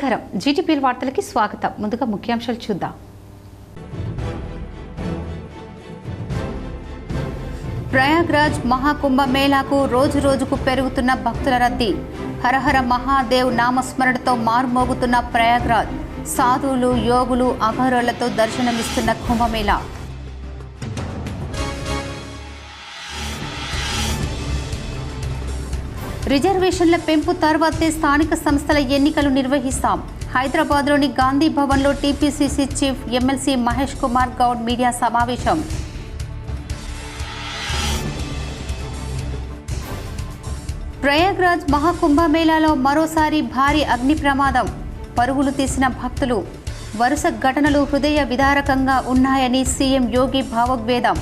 నమస్కారం జీటీపీ వార్తలకి స్వాగతం. ముందుగా ముఖ్యాంశాలు చూద్దాం. ప్రయాగ్రాజ్ మహాకుంభ మేళాకు రోజు రోజుకు పెరుగుతున్న భక్తుల రద్దీ. హరహర మహాదేవ్ నామస్మరణతో మారుమోగుతున్న ప్రయాగ్రాజ్. సాధువులు, యోగులు, అఘోరాలతో దర్శనమిస్తున్న కుంభమేళా. రిజర్వేషన్ల పెంపు తర్వాతే స్థానిక సంస్థల ఎన్నికలు నిర్వహిస్తాం. హైదరాబాద్లోని గాంధీ భవన్లో TPCC chief MLC Mahesh Kumar Goud media సమావేశం. ప్రయాగ్రాజ్ మహాకుంభమేళాలో మరోసారి భారీ అగ్ని ప్రమాదం. పరుగులు తీసిన భక్తులు. వరుస ఘటనలు హృదయ విదారకంగా ఉన్నాయని సీఎం యోగి భావోద్వేగం.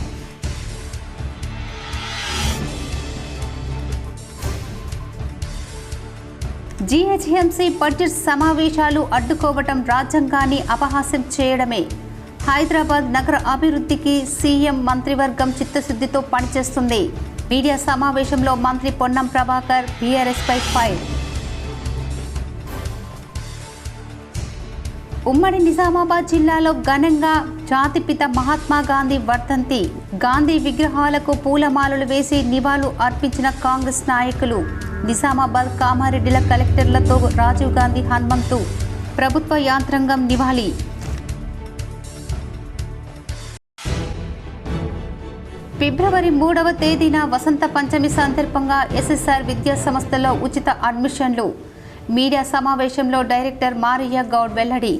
జీహెచ్ఎంసీ బడ్జెట్ సమావేశాలు అడ్డుకోవటం రాజ్యాంగాన్ని అపహాస్యం చేయడమే. హైదరాబాద్ నగర అభివృద్ధికి సీఎం మంత్రివర్గం చిత్తశుద్ధితో పనిచేస్తుంది. మీడియా సమావేశంలో మంత్రి పొన్నం ప్రభాకర్ బీఆర్ఎస్పై ఫైర్. ఉమ్మడి నిజామాబాద్ జిల్లాలో ఘనంగా జాతిపిత మహాత్మా గాంధీ వర్ధంతి. గాంధీ విగ్రహాలకు పూలమాలలు వేసి నివాళులు అర్పించిన కాంగ్రెస్ నాయకులు. నిజామాబాద్ కామారెడ్డిల కలెక్టర్లతో రాజీవ్ గాంధీ హనుమంతు. ప్రభుత్వ యాంత్రాంగం నివాళి. ఫిబ్రవరి 3వ తేదీన వసంత పంచమి సందర్భంగా ఎస్ఎస్ఆర్ విద్యా సంస్థల్లో ఉచిత అడ్మిషన్లు. మీడియా సమావేశంలో డైరెక్టర్ మారియా గౌడ్ వెల్లడి.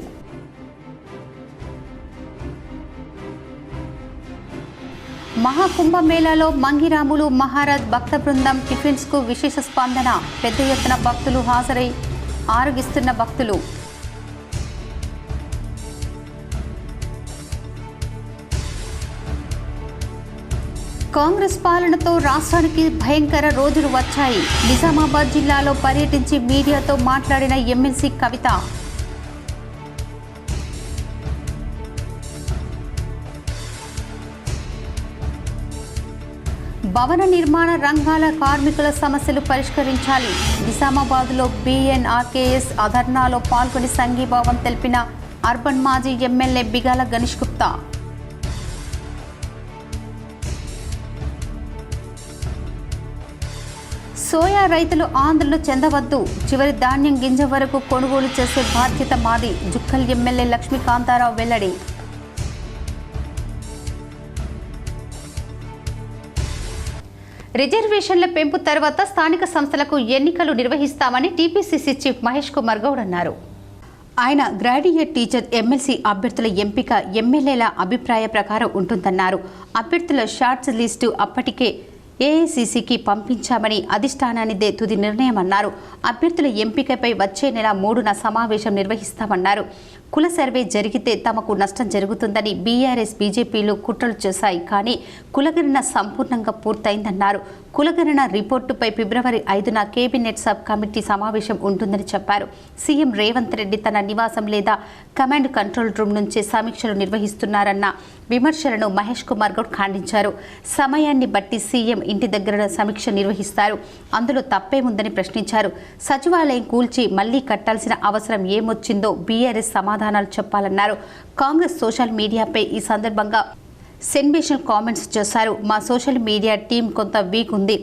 మహాకుంభమేళాలో మంగిరాములు మహారాజ్ భక్త బృందం టిఫిన్స్కు విశేష స్పందన. పెద్ద ఎత్తున భక్తులు హాజరై ఆరగిస్తున్న భక్తులు. కాంగ్రెస్ పాలనతో రాష్ట్రానికి భయంకర రోజులు వచ్చాయి. నిజామాబాద్ జిల్లాలో పర్యటించి మీడియాతో మాట్లాడిన ఎమ్మెల్సీ కవిత. భవన నిర్మాణ రంగాల కార్మికుల సమస్యలు పరిష్కరించాలి. నిజామాబాద్లో బీఎన్ఆర్కేఎస్ ధర్నాలో పాల్గొని సంఘీభావం తెలిపిన అర్బన్ మాజీ ఎమ్మెల్యే బిగాల గణేష్ గుప్తా. సోయా రైతులు ఆందోళన చెందవద్దు. చివరి ధాన్యం గింజ వరకు కొనుగోలు చేసే బాధ్యత మాది. జుక్కల్ ఎమ్మెల్యే లక్ష్మీకాంతారావు వెల్లడి. రిజర్వేషన్ల పెంపు తర్వాత స్థానిక సంస్థలకు ఎన్నికలు నిర్వహిస్తామని టీపీసీసీ చీఫ్ మహేష్ కుమార్ గౌడ్ అన్నారు. ఆయన గ్రాడ్యుయేట్ టీచర్ ఎమ్మెల్సీ అభ్యర్థుల ఎంపిక ఎమ్మెల్యేల అభిప్రాయ ప్రకారం ఉంటుందన్నారు. అభ్యర్థుల షార్ట్స్ లిస్టు అప్పటికే ఏఐసీసీకి పంపించామని అధిష్టానానిదే తుది నిర్ణయమన్నారు. అభ్యర్థుల ఎంపికపై వచ్చే నెల 3న సమావేశం నిర్వహిస్తామన్నారు. కుల సర్వే జరిగితే తమకు నష్టం జరుగుతుందని బీఆర్ఎస్ బీజేపీలు కుట్రలు చేశాయి. కానీ కులగణన సంపూర్ణంగా పూర్తయిందన్నారు. కులగణన రిపోర్టుపై ఫిబ్రవరి 5న కేబినెట్ సబ్ కమిటీ సమావేశం ఉంటుందని చెప్పారు. సీఎం రేవంత్ రెడ్డి తన నివాసం లేదా కమాండ్ కంట్రోల్ రూమ్ నుంచే సమీక్షలు నిర్వహిస్తున్నారన్న విమర్శలను మహేష్ కుమార్ గౌడ్ ఖండించారు. సమయాన్ని బట్టి సీఎం ఇంటి దగ్గర సమీక్ష నిర్వహిస్తారు. అందులో తప్పేముందని ప్రశ్నించారు. సచివాలయం కూల్చి మళ్లీ కట్టాల్సిన అవసరం ఏమొచ్చిందో బీఆర్ఎస్ సమాధానాలు చెప్పాలన్నారు. కాంగ్రెస్ సోషల్ మీడియాపై ఈ సందర్భంగా సెన్సేషనల్ కామెంట్స్ చేశారు. మా సోషల్ మీడియా టీం కొంత వీక్ ఉంది.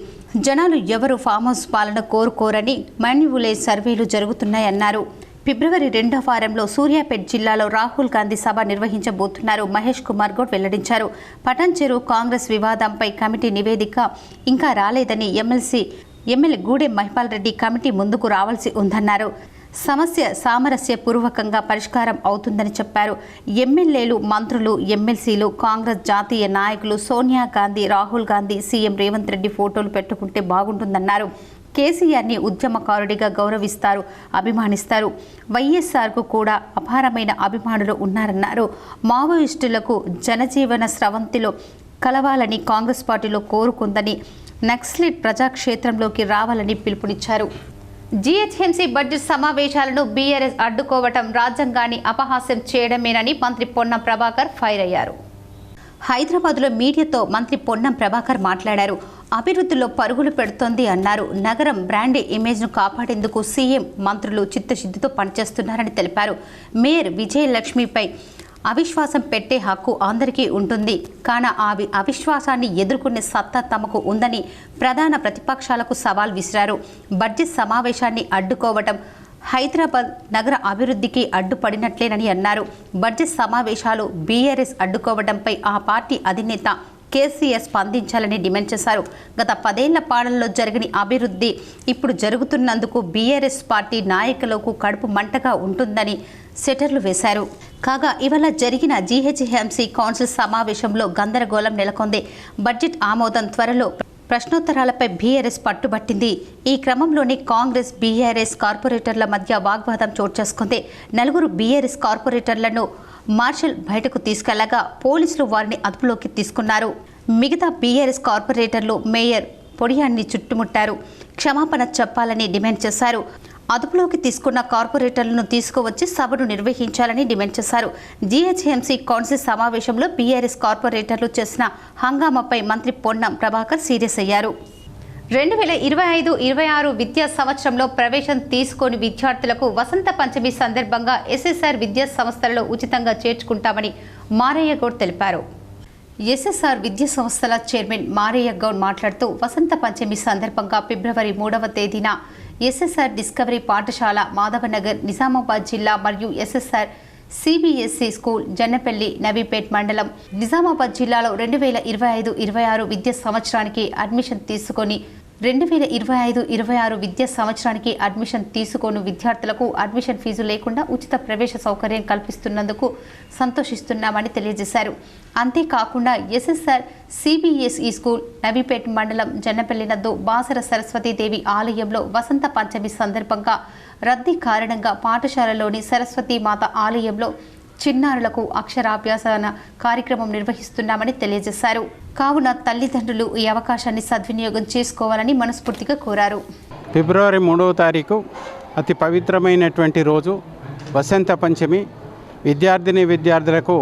జనాలు ఎవరు ఫామ్ హౌస్ పాలన కోరుకోరని మాన్యువలైజ్ సర్వేలు జరుగుతున్నాయన్నారు. ఫిబ్రవరి 2వ వారంలో సూర్యాపేట జిల్లాలో రాహుల్ గాంధీ సభ నిర్వహించబోతున్నారు మహేష్ కుమార్ గౌడ్ వెల్లడించారు. పటాన్చెరు కాంగ్రెస్ వివాదంపై కమిటీ నివేదిక ఇంకా రాలేదని ఎమ్మెల్యే గూడెం మహిపాల్ రెడ్డి కమిటీ ముందుకు రావాల్సి ఉందన్నారు. సమస్య సామరస్యపూర్వకంగా పరిష్కారం అవుతుందని చెప్పారు. ఎమ్మెల్యేలు, మంత్రులు, ఎమ్మెల్సీలు, కాంగ్రెస్ జాతీయ నాయకులు సోనియా గాంధీ, రాహుల్ గాంధీ, సీఎం రేవంత్ రెడ్డి ఫోటోలు పెట్టుకుంటే బాగుంటుందన్నారు. కేసీఆర్ని ఉద్యమకారుడిగా గౌరవిస్తారు, అభిమానిస్తారు. వైఎస్ఆర్కు కూడా అపారమైన అభిమానులు ఉన్నారన్నారు. మావోయిస్టులకు జనజీవన స్రవంతిలో కలవాలని కాంగ్రెస్ పార్టీలో కోరుకుందని, నక్సలైట్ ప్రజాక్షేత్రంలోకి రావాలని పిలుపునిచ్చారు. జీహెచ్ఎంసీ బడ్జెట్ సమావేశాలను బీఆర్ఎస్ అడ్డుకోవటం రాజ్యాంగాన్ని అపహాస్యం చేయడమేనని మంత్రి పొన్నం ప్రభాకర్ ఫైర్ అయ్యారు. హైదరాబాద్లో మీడియాతో మంత్రి పొన్నం ప్రభాకర్ మాట్లాడారు. అభివృద్ధిలో పరుగులు పెడుతోంది అన్నారు. నగరం బ్రాండ్ ఇమేజ్ను కాపాడేందుకు సీఎం మంత్రులు చిత్తశుద్ధితో పనిచేస్తున్నారని తెలిపారు. మేయర్ విజయలక్ష్మిపై అవిశ్వాసం పెట్టే హక్కు అందరికీ ఉంటుంది. కాన ఆ అవిశ్వాసాన్ని ఎదుర్కొనే సత్తా తమకు ఉందని ప్రధాన ప్రతిపక్షాలకు సవాల్ విసిరారు. బడ్జెట్ సమావేశాన్ని అడ్డుకోవటం హైదరాబాద్ నగర అభివృద్ధికి అడ్డుపడినట్లేనని అన్నారు. బడ్జెట్ సమావేశాలు బీఆర్ఎస్ అడ్డుకోవడంపై ఆ పార్టీ అధినేత కేసీఆర్ స్పందించాలని డిమాండ్ చేశారు. గత 10 ఏళ్ల పాలనలో జరిగిన అభివృద్ధి ఇప్పుడు జరుగుతున్నందుకు బీఆర్ఎస్ పార్టీ నాయకులకు కడుపు మంటగా ఉంటుందని సెటర్లు వేశారు. కాగా ఇవాళ జరిగిన జీహెచ్ఎంసీ కౌన్సిల్ సమావేశంలో గందరగోళం నెలకొంది. బడ్జెట్ ఆమోదం త్వరలో ప్రశ్నోత్తరాలపై బీఆర్ఎస్ పట్టుబట్టింది. ఈ క్రమంలోనే కాంగ్రెస్ బీఆర్ఎస్ కార్పొరేటర్ల మధ్య వాగ్వాదం చోటు చేసుకుంది. 4 బీఆర్ఎస్ కార్పొరేటర్లను మార్షల్ బయటకు తీసుకెళ్లగా పోలీసులు వారిని అదుపులోకి తీసుకున్నారు. మిగతా బీఆర్ఎస్ కార్పొరేటర్లు మేయర్ పొడియాన్ని చుట్టుముట్టారు. క్షమాపణ చెప్పాలని డిమాండ్ చేశారు. అదుపులోకి తీసుకున్న కార్పొరేటర్లను తీసుకువచ్చి సభను నిర్వహించాలని డిమాండ్ చేశారు. జీహెచ్ఎంసీ కౌన్సిల్ సమావేశంలో బీఆర్ఎస్ కార్పొరేటర్లు చేసిన హంగామాపై మంత్రి పొన్నం ప్రభాకర్ సీరియస్ అయ్యారు. 2025-26 విద్యా సంవత్సరంలో ప్రవేశం తీసుకోని విద్యార్థులకు వసంత పంచమి సందర్భంగా ఎస్ఎస్ఆర్ విద్యా సంస్థలలో ఉచితంగా చేర్చుకుంటామని మారయ్య గౌడ్ తెలిపారు. ఎస్ఎస్ఆర్ విద్యా సంస్థల చైర్మన్ మారయ్య గౌడ్ మాట్లాడుతూ వసంత పంచమి సందర్భంగా ఫిబ్రవరి 3వ తేదీన ఎస్ఎస్ఆర్ డిస్కవరీ పాఠశాల మాధవనగర్ నిజామాబాద్ జిల్లా మరియు SSR CBSE school Jannapalli Navipet మండలం నిజామాబాద్ జిల్లాలో 2025-26 విద్యా సంవత్సరానికి అడ్మిషన్ తీసుకొని 2025-26 విద్యా సంవత్సరానికి అడ్మిషన్ తీసుకోని విద్యార్థులకు అడ్మిషన్ ఫీజు లేకుండా ఉచిత ప్రవేశ సౌకర్యం కల్పిస్తున్నందుకు సంతోషిస్తున్నామని తెలియజేశారు. అంతేకాకుండా ఎస్ఎస్ఆర్ సిబిఎస్ఈ స్కూల్ నవీపేట్ మండలం జన్నపల్లి నందు బాసర సరస్వతీదేవి ఆలయంలో వసంత పంచమి సందర్భంగా రద్దీ కారణంగా పాఠశాలలోని సరస్వతీమాత ఆలయంలో చిన్నారులకు అక్షరాభ్యాసన కార్యక్రమం నిర్వహిస్తున్నామని తెలియజేశారు. కావున తల్లిదండ్రులు ఈ అవకాశాన్ని సద్వినియోగం చేసుకోవాలని మనస్ఫూర్తిగా కోరారు. ఫిబ్రవరి 3వ తారీఖు అతి పవిత్రమైనటువంటి రోజు వసంత పంచమి. విద్యార్థులకు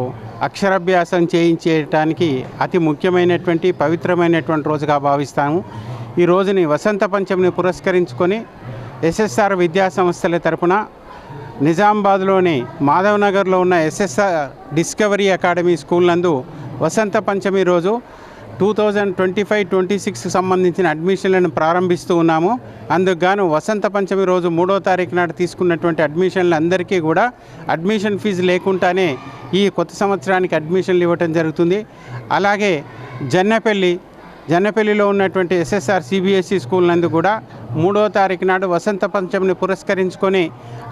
అక్షరాభ్యాసం చేయించేయటానికి అతి ముఖ్యమైనటువంటి పవిత్రమైనటువంటి రోజుగా భావిస్తాము. ఈ రోజుని వసంత పంచమిని పురస్కరించుకొని ఎస్ఎస్ఆర్ విద్యా సంస్థల తరపున నిజామాబాద్లోని మాధవనగర్లో ఉన్న ఎస్ఎస్ఆర్ డిస్కవరీ అకాడమీ స్కూల్ నందు వసంత పంచమి రోజు 2025-26 సంబంధించిన అడ్మిషన్లను ప్రారంభిస్తూ ఉన్నాము. అందుకు గాను వసంత పంచమి రోజు 3వ తారీఖు నాడు తీసుకున్నటువంటి అడ్మిషన్లు అందరికీ కూడా అడ్మిషన్ ఫీజు లేకుండానే ఈ కొత్త సంవత్సరానికి అడ్మిషన్లు ఇవ్వటం జరుగుతుంది. అలాగే జన్నపల్లిలో ఉన్నటువంటి ఎస్ఎస్ఆర్ సిబిఎస్ఈ స్కూల్ నందు కూడా 3వ తారీఖు నాడు వసంత పంచమిని పురస్కరించుకొని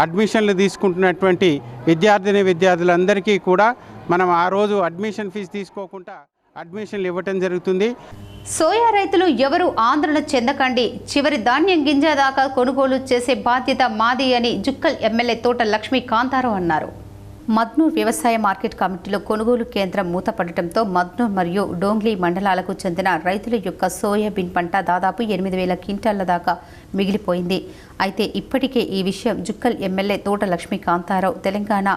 అడ్మిషన్లు తీసుకుంటున్నటువంటి విద్యార్థులందరికీ కూడా మనం ఆ రోజు అడ్మిషన్ ఫీజు తీసుకోకుండా అడ్మిషన్లు ఇవ్వటం జరుగుతుంది. సోయా రైతులు ఎవరు ఆందోళన చెందకండి, చివరి ధాన్యం గింజ దాకా కొనుగోలు చేసే బాధ్యత మాది అని జుక్కల్ ఎమ్మెల్యే తోట లక్ష్మీ కాంతారావు అన్నారు. మద్నూర్ వ్యవసాయ మార్కెట్ కమిటీలో కొనుగోలు కేంద్రం మూతపడటంతో మద్నూర్ మరియు డోంగ్లీ మండలాలకు చెందిన రైతుల యొక్క సోయాబీన్ పంట దాదాపు 8,000 క్వింటాళ్ల దాకా మిగిలిపోయింది. అయితే ఇప్పటికే ఈ విషయం జుక్కల్ ఎమ్మెల్యే తోట లక్ష్మీ కాంతారావు తెలంగాణ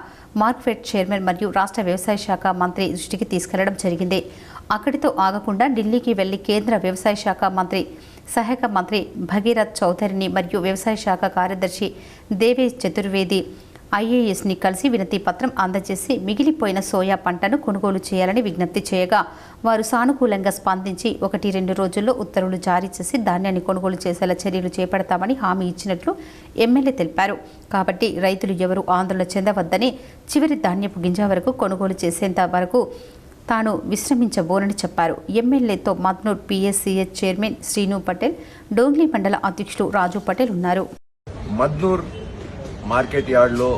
మార్కెట్ చైర్మన్ మరియు రాష్ట్ర వ్యవసాయ శాఖ మంత్రి దృష్టికి తీసుకెళ్లడం జరిగింది. అక్కడితో ఆగకుండా ఢిల్లీకి వెళ్లి కేంద్ర వ్యవసాయ శాఖ మంత్రి సహాయక మంత్రి భగీరథ్ చౌదరిని మరియు వ్యవసాయ శాఖ కార్యదర్శి దేవేష్ చతుర్వేది ఐఏఎస్ని కలిసి వినతి పత్రం అందజేసి మిగిలిపోయిన సోయా పంటను కొనుగోలు చేయాలని విజ్ఞప్తి చేయగా వారు సానుకూలంగా స్పందించి 1-2 రోజుల్లో ఉత్తర్వులు జారీ చేసి ధాన్యాన్ని కొనుగోలు చేసేలా చర్యలు చేపడతామని హామీ ఇచ్చినట్లు ఎమ్మెల్యే తెలిపారు. కాబట్టి రైతులు ఎవరూ ఆందోళన చెందవద్దని, చివరి ధాన్యపు గింజ వరకు కొనుగోలు చేసేంత వరకు తాను విశ్రమించబోనని చెప్పారు. ఎమ్మెల్యేతో మద్నూర్ పిఎస్సిహెచ్ చైర్మన్ శ్రీను పటేల్, డోంగ్లీ మండల అధ్యక్షుడు రాజు పటేల్ ఉన్నారు. మద్నూర్ మార్కెట్ యార్డ్లో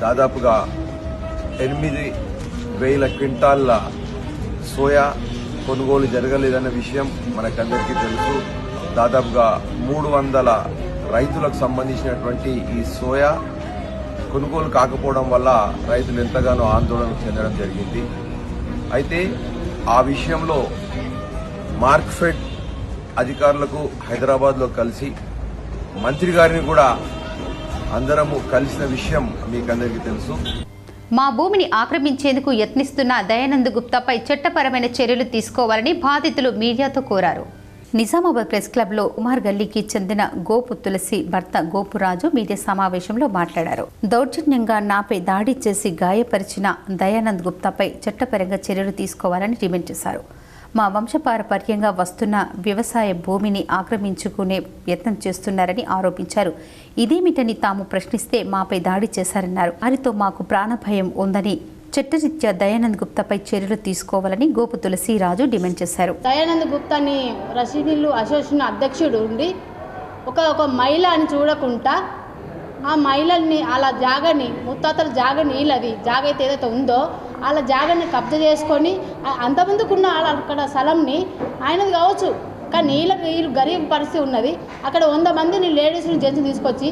దాదాపుగా 8,000 క్వింటాళ్ల సోయా కొనుగోలు జరగలేదన్న విషయం మనకందరికీ తెలుసు. దాదాపుగా 300 రైతులకు సంబంధించినటువంటి ఈ సోయా కొనుగోలు కాకపోవడం వల్ల రైతులు ఎంతగానో ఆందోళన చెందడం జరిగింది. అయితే ఆ విషయంలో మార్క్ఫెడ్ అధికారులకు హైదరాబాద్లో కలిసి మంత్రి గారిని కూడా అందరము కలిసిన విషయం మీకందరికీ తెలుసు. మా భూమిని ఆక్రమించేందుకు యత్నిస్తున్న దయానంద్ గుప్తాపై చట్టపరమైన చర్యలు తీసుకోవాలని బాధితులు మీడియాతో కోరారు. నిజామాబాద్ ప్రెస్ క్లబ్లో ఉమార్ గల్లీకి చెందిన గోపు తులసి భర్త గోపురాజు మీడియా సమావేశంలో మాట్లాడారు. దౌర్జన్యంగా నాపై దాడి చేసి గాయపరిచిన దయానంద్ గుప్తాపై చట్టపరంగా చర్యలు తీసుకోవాలని డిమాండ్ చేశారు. మా వంశపారపర్యంగా వస్తున్న వ్యవసాయ భూమిని ఆక్రమించుకునే యత్నం చేస్తున్నారని ఆరోపించారు. ఇదేమిటని తాము ప్రశ్నిస్తే మాపై దాడి చేశారన్నారు. వారితో మాకు ప్రాణభయం ఉందని చట్టరీత్యా దయానంద్ గుప్తాపై చర్యలు తీసుకోవాలని గోపు తులసిరాజు డిమాండ్ చేశారు. దయానంద్ గుప్తాని రసీమిల్లు అసోసియేషన్ అధ్యక్షుడు ఉండి ఒక మహిళ అని చూడకుండా ఆ మహిళల్ని అలా జాగని ముత్తాతల జాగని వీళ్ళది జాగ అయితే ఏదైతే ఉందో వాళ్ళ జాగని కబ్జా చేసుకొని అంతమందికున్న అక్కడ స్థలంని ఆయనది కావచ్చు, కానీ వీళ్ళు గరీబ్ పరిస్థితి ఉన్నది. అక్కడ 100 మందిని లేడీస్ని జెంట్స్ని తీసుకొచ్చి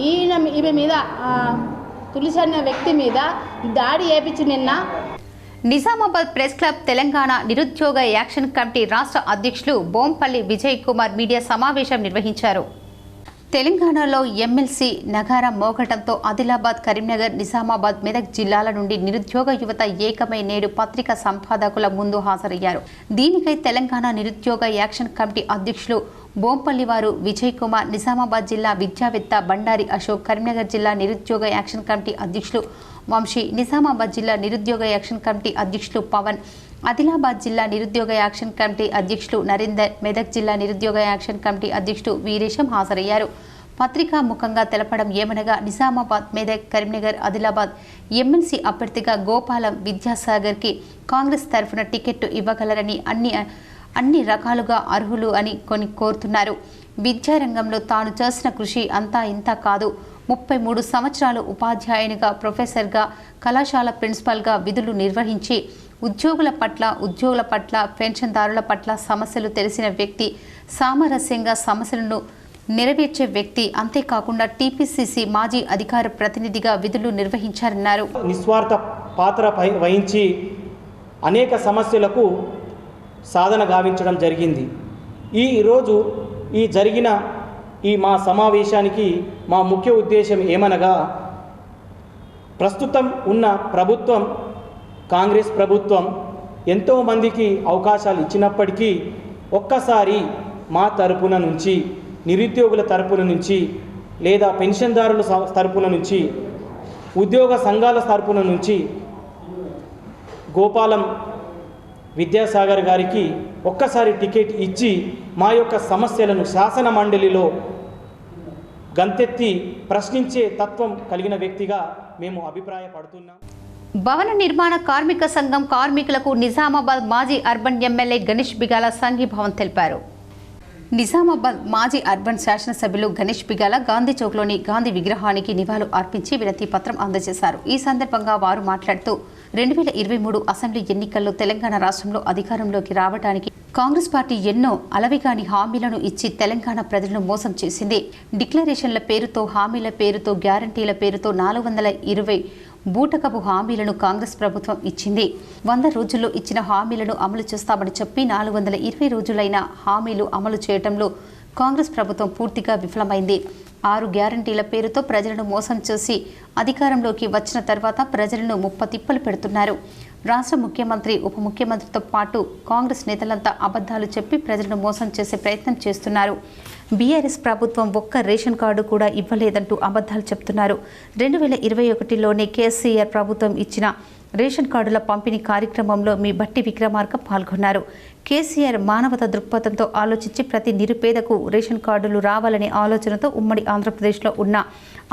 ఈమె మీద తులసి అనే వ్యక్తి మీద దాడి చేపించి నిన్న నిజామాబాద్ ప్రెస్ క్లబ్ తెలంగాణ నిరుద్యోగ యాక్షన్ కమిటీ రాష్ట్ర అధ్యక్షులు బోంపల్లి విజయ్ కుమార్ మీడియా సమావేశం నిర్వహించారు. తెలంగాణలో ఎమ్మెల్సీ నగారా మోగటంతో ఆదిలాబాద్, కరీంనగర్, నిజామాబాద్, మెదక్ జిల్లాల నుండి నిరుద్యోగ యువత ఏకమై నేడు పత్రికా సంపాదకుల ముందు హాజరయ్యారు. దీనికై తెలంగాణ నిరుద్యోగ యాక్షన్ కమిటీ అధ్యక్షులు బోంపల్లి వారు విజయ్ కుమార్, నిజామాబాద్ జిల్లా విద్యావేత్త బండారి అశోక్, కరీంనగర్ జిల్లా నిరుద్యోగ యాక్షన్ కమిటీ అధ్యక్షులు వంశీ, నిజామాబాద్ జిల్లా నిరుద్యోగ యాక్షన్ కమిటీ అధ్యక్షులు పవన్, ఆదిలాబాద్ జిల్లా నిరుద్యోగ యాక్షన్ కమిటీ అధ్యక్షులు నరేందర్, మెదక్ జిల్లా నిరుద్యోగ యాక్షన్ కమిటీ అధ్యక్షుడు వీరేశం హాజరయ్యారు. పత్రికా ముఖంగా తెలపడం ఏమనగా నిజామాబాద్, మెదక్, కరీంనగర్, ఆదిలాబాద్ ఎమ్మెల్సీ అభ్యర్థిగా గోపాలం విద్యాసాగర్కి కాంగ్రెస్ తరఫున టికెట్ ఇవ్వగలరని అన్ని రకాలుగా అర్హులు అని కోరుతున్నారు. విద్యారంగంలో తాను చేసిన కృషి అంతా ఇంత కాదు. 33 సంవత్సరాలు ఉపాధ్యాయునిగా, ప్రొఫెసర్గా, కళాశాల ప్రిన్సిపల్గా విధులు నిర్వహించి ఉద్యోగుల పట్ల పెన్షన్దారుల పట్ల సమస్యలు తెలిసిన వ్యక్తి, సామరస్యంగా సమస్యలను నెరవేర్చే వ్యక్తి. అంతేకాకుండా టీపీసీసీ మాజీ అధికార ప్రతినిధిగా విధులు నిర్వహించారన్నారు. నిస్వార్థ పాత్ర వహించి అనేక సమస్యలకు సాధన గావించడం జరిగింది. ఈరోజు ఈ జరిగిన మా సమావేశానికి మా ముఖ్య ఉద్దేశం ఏమనగా, ప్రస్తుతం ఉన్న ప్రభుత్వం కాంగ్రెస్ ప్రభుత్వం ఎంతోమందికి అవకాశాలు ఇచ్చినప్పటికీ ఒక్కసారి మా తరపున నుంచి, నిరుద్యోగుల తరపున నుంచి, లేదా పెన్షన్దారుల తరపున నుంచి, ఉద్యోగ సంఘాల తరపున నుంచి గోపాలం విద్యాసాగర్ గారికి ఒక్కసారి టికెట్ ఇచ్చి మా యొక్క సమస్యలను శాసన మండలిలో గంతెత్తి ప్రశ్నించే తత్వం కలిగిన వ్యక్తిగా మేము అభిప్రాయపడుతున్నాం. భవన నిర్మాణ కార్మిక సంఘం కార్మికులకు నిజామాబాద్ మాజీ అర్బన్ ఎమ్మెల్యే గణేష్ బిగాల సంఘీభావం తెలిపారు. నిజామాబాద్ మాజీ అర్బన్ శాసనసభ్యులు గణేష్ బిగాల గాంధీ చౌక్లోని గాంధీ విగ్రహానికి నివాళులు అర్పించి వినతి పత్రం అందజేశారు. ఈ సందర్భంగా వారు మాట్లాడుతూ 2023 అసెంబ్లీ ఎన్నికల్లో తెలంగాణ రాష్ట్రంలో అధికారంలోకి రావడానికి కాంగ్రెస్ పార్టీ ఎన్నో అలవిగాని హామీలను ఇచ్చి తెలంగాణ ప్రజలను మోసం చేసింది. డిక్లరేషన్ల పేరుతో, హామీల పేరుతో, గ్యారంటీల పేరుతో 420 బూటకపు హామీలను కాంగ్రెస్ ప్రభుత్వం ఇచ్చింది. 100 రోజుల్లో ఇచ్చిన హామీలను అమలు చేస్తామని చెప్పి 420 రోజులైన హామీలు అమలు చేయడంలో కాంగ్రెస్ ప్రభుత్వం పూర్తిగా విఫలమైంది. 6 గ్యారంటీల పేరుతో ప్రజలను మోసం చేసి అధికారంలోకి వచ్చిన తర్వాత ప్రజలను ముప్పతిప్పలు పెడుతున్నారు. రాష్ట్ర ముఖ్యమంత్రి, ఉప ముఖ్యమంత్రితో పాటు కాంగ్రెస్ నేతలంతా అబద్ధాలు చెప్పి ప్రజలను మోసం చేసే ప్రయత్నం చేస్తున్నారు. బీఆర్ఎస్ ప్రభుత్వం ఒక్క రేషన్ కార్డు కూడా ఇవ్వలేదంటూ అబద్ధాలు చెప్తున్నారు. 2021లోనే కేసీఆర్ ప్రభుత్వం ఇచ్చిన రేషన్ కార్డుల పంపిణీ కార్యక్రమంలో మీ బట్టి విక్రమార్క పాల్గొన్నారు. కేసీఆర్ మానవత దృక్పథంతో ఆలోచించి ప్రతి నిరుపేదకు రేషన్ కార్డులు రావాలనే ఆలోచనతో ఉమ్మడి ఆంధ్రప్రదేశ్లో ఉన్న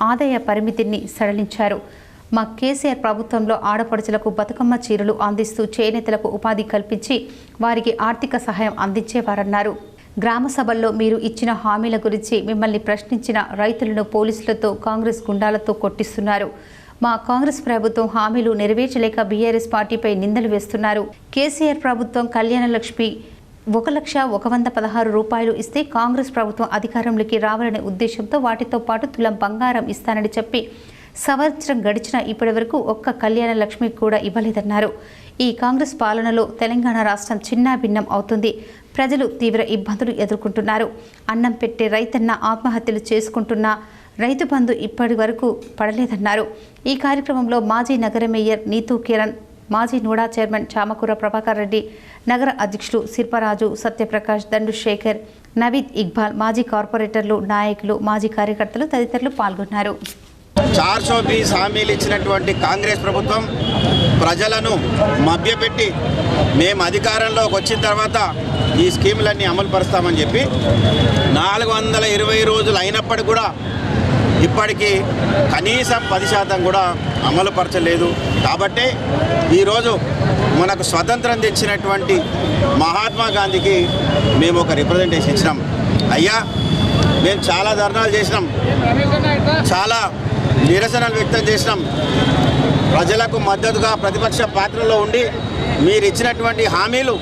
ఆదాయ పరిమితిని సడలించారు. మా కేసీఆర్ ప్రభుత్వంలో ఆడపడుచులకు బతుకమ్మ చీరలు అందిస్తూ చేనేతలకు ఉపాధి కల్పించి వారికి ఆర్థిక సహాయం అందించేవారన్నారు. గ్రామ సభల్లో మీరు ఇచ్చిన హామీల గురించి మిమ్మల్ని ప్రశ్నించిన రైతులను పోలీసులతో, కాంగ్రెస్ గుండాలతో కొట్టిస్తున్నారు. మా కాంగ్రెస్ ప్రభుత్వం హామీలు నెరవేర్చలేక బీఆర్ఎస్ పార్టీపై నిందలు వేస్తున్నారు. కేసీఆర్ ప్రభుత్వం కళ్యాణ లక్ష్మి 1,116 రూపాయలు ఇస్తే కాంగ్రెస్ ప్రభుత్వం అధికారంలోకి రావాలనే ఉద్దేశంతో వాటితో పాటు తులం బంగారం ఇస్తానని చెప్పి సంవత్సరం గడిచినా ఇప్పటి వరకు ఒక్క కళ్యాణ లక్ష్మి కూడా ఇవ్వలేదన్నారు. ఈ కాంగ్రెస్ పాలనలో తెలంగాణ రాష్ట్రం చిన్నాభిన్నం అవుతుంది. ప్రజలు తీవ్ర ఇబ్బందులు ఎదుర్కొంటున్నారు. అన్నం పెట్టే రైతన్న ఆత్మహత్యలు చేసుకుంటున్నా, రైతు బంధు ఇప్పటి వరకు పడలేదన్నారు. ఈ కార్యక్రమంలో మాజీ నగర మేయర్ నీతూ కిరణ్, మాజీ నూడా చైర్మన్ చామకూర ప్రభాకర్ రెడ్డి, నగర అధ్యక్షులు శిల్పరాజు, సత్యప్రకాష్, దండు శేఖర్, నవీద్ ఇక్బాల్, మాజీ కార్పొరేటర్లు, నాయకులు, మాజీ కార్యకర్తలు తదితరులు పాల్గొన్నారు. 420 హామీలు ఇచ్చినటువంటి కాంగ్రెస్ ప్రభుత్వం ప్రజలను మభ్యపెట్టి మేము అధికారంలోకి వచ్చిన తర్వాత ఈ స్కీములన్నీ అమలు పరుస్తామని చెప్పి 420 రోజులు అయినప్పటికీ కూడా ఇప్పటికీ కనీసం 10% కూడా అమలు పరచలేదు. కాబట్టి ఈరోజు మనకు స్వతంత్రం తెచ్చినటువంటి మహాత్మా గాంధీకి మేము ఒక రిప్రజెంటేషన్ ఇచ్చినాం. అయ్యా, మేము చాలా ధర్నాలు చేసినాం, చాలా నిరసనలు వ్యక్తం చేసినాం. ప్రజలకు మద్దతుగా ప్రతిపక్ష పాత్రలో ఉండి మీరు ఇచ్చినటువంటి హామీలు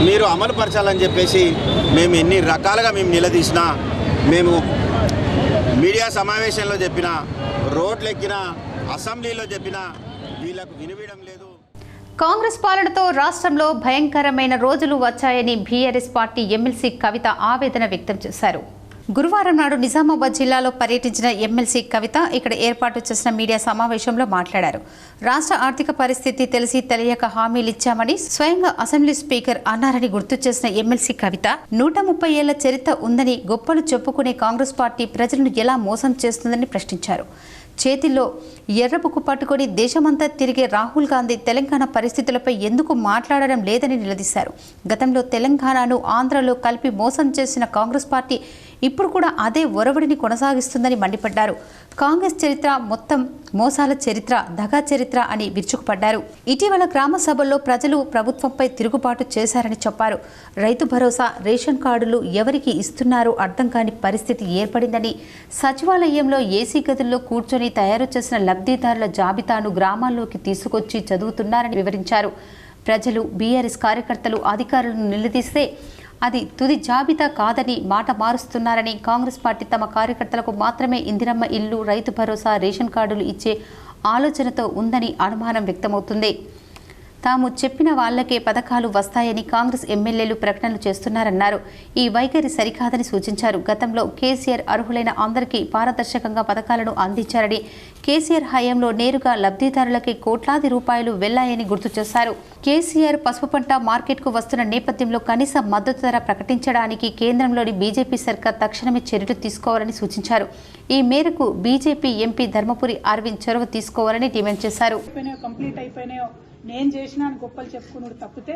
మీరు అమలు పరచాలని చెప్పేసి మేము ఎన్ని రకాలుగా మేము నిలదీసినా, మేము మీడియా సమావేశంలో చెప్పినా, రోడ్లు ఎక్కినా, అసెంబ్లీలో చెప్పినా వీళ్ళకు వినిపించడం లేదు. కాంగ్రెస్ పాలనతో రాష్ట్రంలో భయంకరమైన రోజులు వచ్చాయని బీఆర్ఎస్ పార్టీ ఎమ్మెల్సీ కవిత ఆవేదన వ్యక్తం చేశారు. గురువారం నాడు నిజామాబాద్ జిల్లాలో పర్యటించిన ఎమ్మెల్సీ కవిత ఇక్కడ ఏర్పాటు చేసిన మీడియా సమావేశంలో మాట్లాడారు. రాష్ట్ర ఆర్థిక పరిస్థితి తెలిసి తెలియక హామీలు ఇచ్చామని స్వయంగా అసెంబ్లీ స్పీకర్ అన్నారని గుర్తు చేసిన ఎమ్మెల్సీ కవిత 130 ఏళ్ల చరిత్ర ఉందని గొప్పలు చెప్పుకునే కాంగ్రెస్ పార్టీ ప్రజలను ఎలా మోసం చేస్తుందని ప్రశ్నించారు. చేతిలో ఎర్రబుక్కు పట్టుకొని దేశమంతా తిరిగే రాహుల్ గాంధీ తెలంగాణ పరిస్థితులపై ఎందుకు మాట్లాడడం లేదని నిలదీశారు. గతంలో తెలంగాణను ఆంధ్రలో కలిపి మోసం చేసిన కాంగ్రెస్ పార్టీ ఇప్పుడు కూడా అదే ఒరవడిని కొనసాగిస్తుందని మండిపడ్డారు. కాంగ్రెస్ చరిత్ర మొత్తం మోసాల చరిత్ర, దగా చరిత్ర అని విరుచుకుపడ్డారు. ఇటీవల గ్రామ సభల్లో ప్రజలు ప్రభుత్వంపై తిరుగుబాటు చేశారని చెప్పారు. రైతు భరోసా, రేషన్ కార్డులు ఎవరికి ఇస్తున్నారో అర్థం కాని పరిస్థితి ఏర్పడిందని, సచివాలయంలో ఏసీ గదుల్లో కూర్చొని తయారు చేసిన లబ్ధిదారుల జాబితాను గ్రామాల్లోకి తీసుకొచ్చి చదువుతున్నారని వివరించారు. ప్రజలు, బీఆర్ఎస్ కార్యకర్తలు అధికారులను నిలదీస్తే అది తుది జాబితా కాదని మాట మారుస్తున్నారని, కాంగ్రెస్ పార్టీ తమ కార్యకర్తలకు మాత్రమే ఇందిరమ్మ ఇల్లు, రైతు భరోసా, రేషన్ కార్డులు ఇచ్చే ఆలోచనతో ఉందని అనుమానం వ్యక్తమవుతుంది. తాము చెప్పిన వాళ్లకే పథకాలు వస్తాయని కాంగ్రెస్ ఎమ్మెల్యేలు ప్రకటనలు చేస్తున్నారన్నారు. ఈ వైఖరి సరికాదని సూచించారు. గతంలో కేసీఆర్ అర్హులైన అందరికీ పారదర్శకంగా పథకాలను అందించారని, కేసీఆర్ హయాంలో నేరుగా లబ్ధిదారులకి కోట్లాది రూపాయలు వెళ్లాయని గుర్తు చేశారు. కేసీఆర్ పసుపు పంట మార్కెట్కు వస్తున్న నేపథ్యంలో కనీస మద్దతు ధర ప్రకటించడానికి కేంద్రంలోని బీజేపీ సర్కార్ తక్షణమే చర్యలు తీసుకోవాలని సూచించారు. ఈ మేరకు బీజేపీ ఎంపీ ధర్మపురి అరవింద్ చొరవ తీసుకోవాలని డిమాండ్ చేశారు. నేను చేసిన గొప్పలు చెప్పుకున్నాడు తప్పితే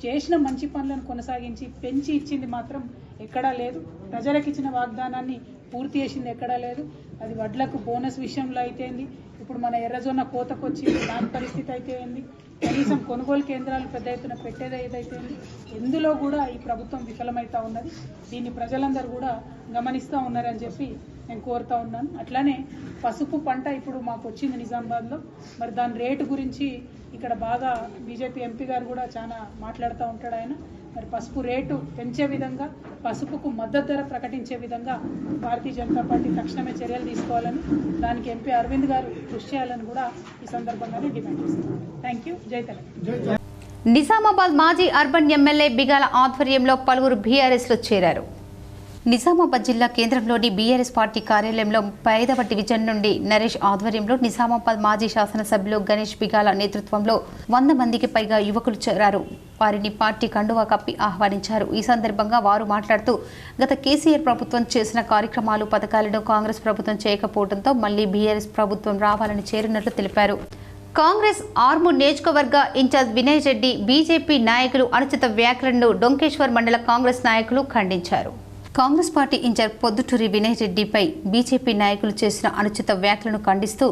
చేసిన మంచి పనులను కొనసాగించి పెంచి ఇచ్చింది మాత్రం ఎక్కడా లేదు. ప్రజలకు ఇచ్చిన వాగ్దానాన్ని పూర్తి చేసింది ఎక్కడా లేదు. అది వడ్లకు బోనస్ విషయంలో అయితేంది, ఇప్పుడు మన ఎర్రజొన్న కోతకొచ్చి దాని పరిస్థితి అయితే ఏంది, కనీసం కొనుగోలు కేంద్రాలు పెద్ద ఎత్తున పెట్టేది ఏదైతే ఎందులో కూడా ఈ ప్రభుత్వం విఫలమవుతా ఉన్నది. దీన్ని ప్రజలందరూ కూడా గమనిస్తూ ఉన్నారని చెప్పి నేను కోరుతా ఉన్నాను. అట్లానే పసుపు పంట ఇప్పుడు మాకు వచ్చింది నిజామాబాద్లో, మరి దాని రేటు గురించి ఇక్కడ బాగా బీజేపీ ఎంపీ గారు కూడా చాలా మాట్లాడుతూ ఉంటాడు. ఆయన మరి పసుపు రేటు పెంచే విధంగా, పసుపుకు మద్దతు ధర ప్రకటించే విధంగా భారతీయ జనతా పార్టీ తక్షణమే చర్యలు తీసుకోవాలని, దానికి ఎంపీ అరవింద్ గారు కృషి చేయాలని కూడా ఈ సందర్భంగానే డిమాండ్ చేస్తున్నారు. Thank you. జై తెలంగాణ. నిజామాబాద్ మాజీ అర్బన్ ఎమ్మెల్యే బిగాల ఆధ్వర్యంలో పలువురు బీఆర్ఎస్లో చేరారు. నిజామాబాద్ జిల్లా కేంద్రంలోని బీఆర్ఎస్ పార్టీ కార్యాలయంలో 5వ డివిజన్ నుండి నరేష్ ఆధ్వర్యంలో నిజామాబాద్ మాజీ శాసనసభ్యులు గణేష్ బిగాల నేతృత్వంలో 100 మందికి పైగా యువకులు చేరారు. వారిని పార్టీ కండువా కప్పి ఆహ్వానించారు. ఈ సందర్భంగా వారు మాట్లాడుతూ గత కేసీఆర్ ప్రభుత్వం చేసిన కార్యక్రమాలు, పథకాలను కాంగ్రెస్ ప్రభుత్వం చేయకపోవడంతో మళ్లీ బీఆర్ఎస్ ప్రభుత్వం రావాలని చేరినట్లు తెలిపారు. కాంగ్రెస్ ఆర్మూర్ నియోజకవర్గ ఇన్ఛార్జ్ వినయ్ రెడ్డి, బీజేపీ నాయకులు అనుచిత వ్యాఖ్యలను డొంకేశ్వర్ మండల కాంగ్రెస్ నాయకులు ఖండించారు. కాంగ్రెస్ పార్టీ ఇన్ఛార్జ్ పొద్దుటూరి వినయ్ రెడ్డిపై బీజేపీ నాయకులు చేసిన అనుచిత వ్యాఖ్యలను ఖండిస్తూ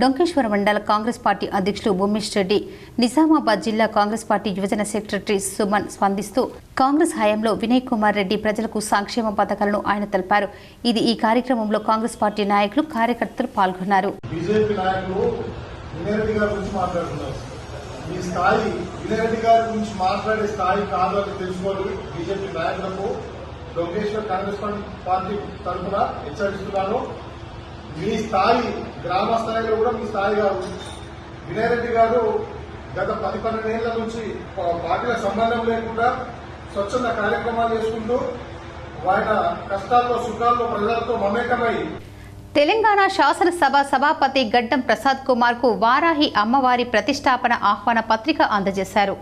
డొంకేశ్వర మండల కాంగ్రెస్ పార్టీ అధ్యక్షులు భూమేష్ రెడ్డి, నిజామాబాద్ జిల్లా కాంగ్రెస్ పార్టీ యువజన సెక్రటరీ సుమన్ స్పందిస్తూ కాంగ్రెస్ హయాంలో వినయ్ కుమార్ రెడ్డి ప్రజలకు సంక్షేమ పథకాలను ఆయన తెలిపారు. ఈ కార్యక్రమంలో కాంగ్రెస్ పార్టీ నాయకులు, కార్యకర్తలు పాల్గొన్నారు. డొంకేశ్వర్ కాంగ్రెస్ పార్టీ తరఫున హెచ్చరిస్తున్నాను. మీ స్థాయి గ్రామ స్థాయిలో కూడా మీ స్థాయి కాదు. వినయ్ రెడ్డి గారు గత 10-12 ఏళ్ల నుంచి పార్టీల సంబంధం లేకుండా స్వచ్ఛంద కార్యక్రమాలు చేసుకుంటూ ఆయన కష్టాల్లో, సుఖాల్లో ప్రజలతో మమేకమై తెలంగాణ శాసనసభ సభాపతి గడ్డం ప్రసాద్ కుమార్కు వారాహి అమ్మవారి ప్రతిష్టాపన ఆహ్వాన పత్రిక అందజేశారు.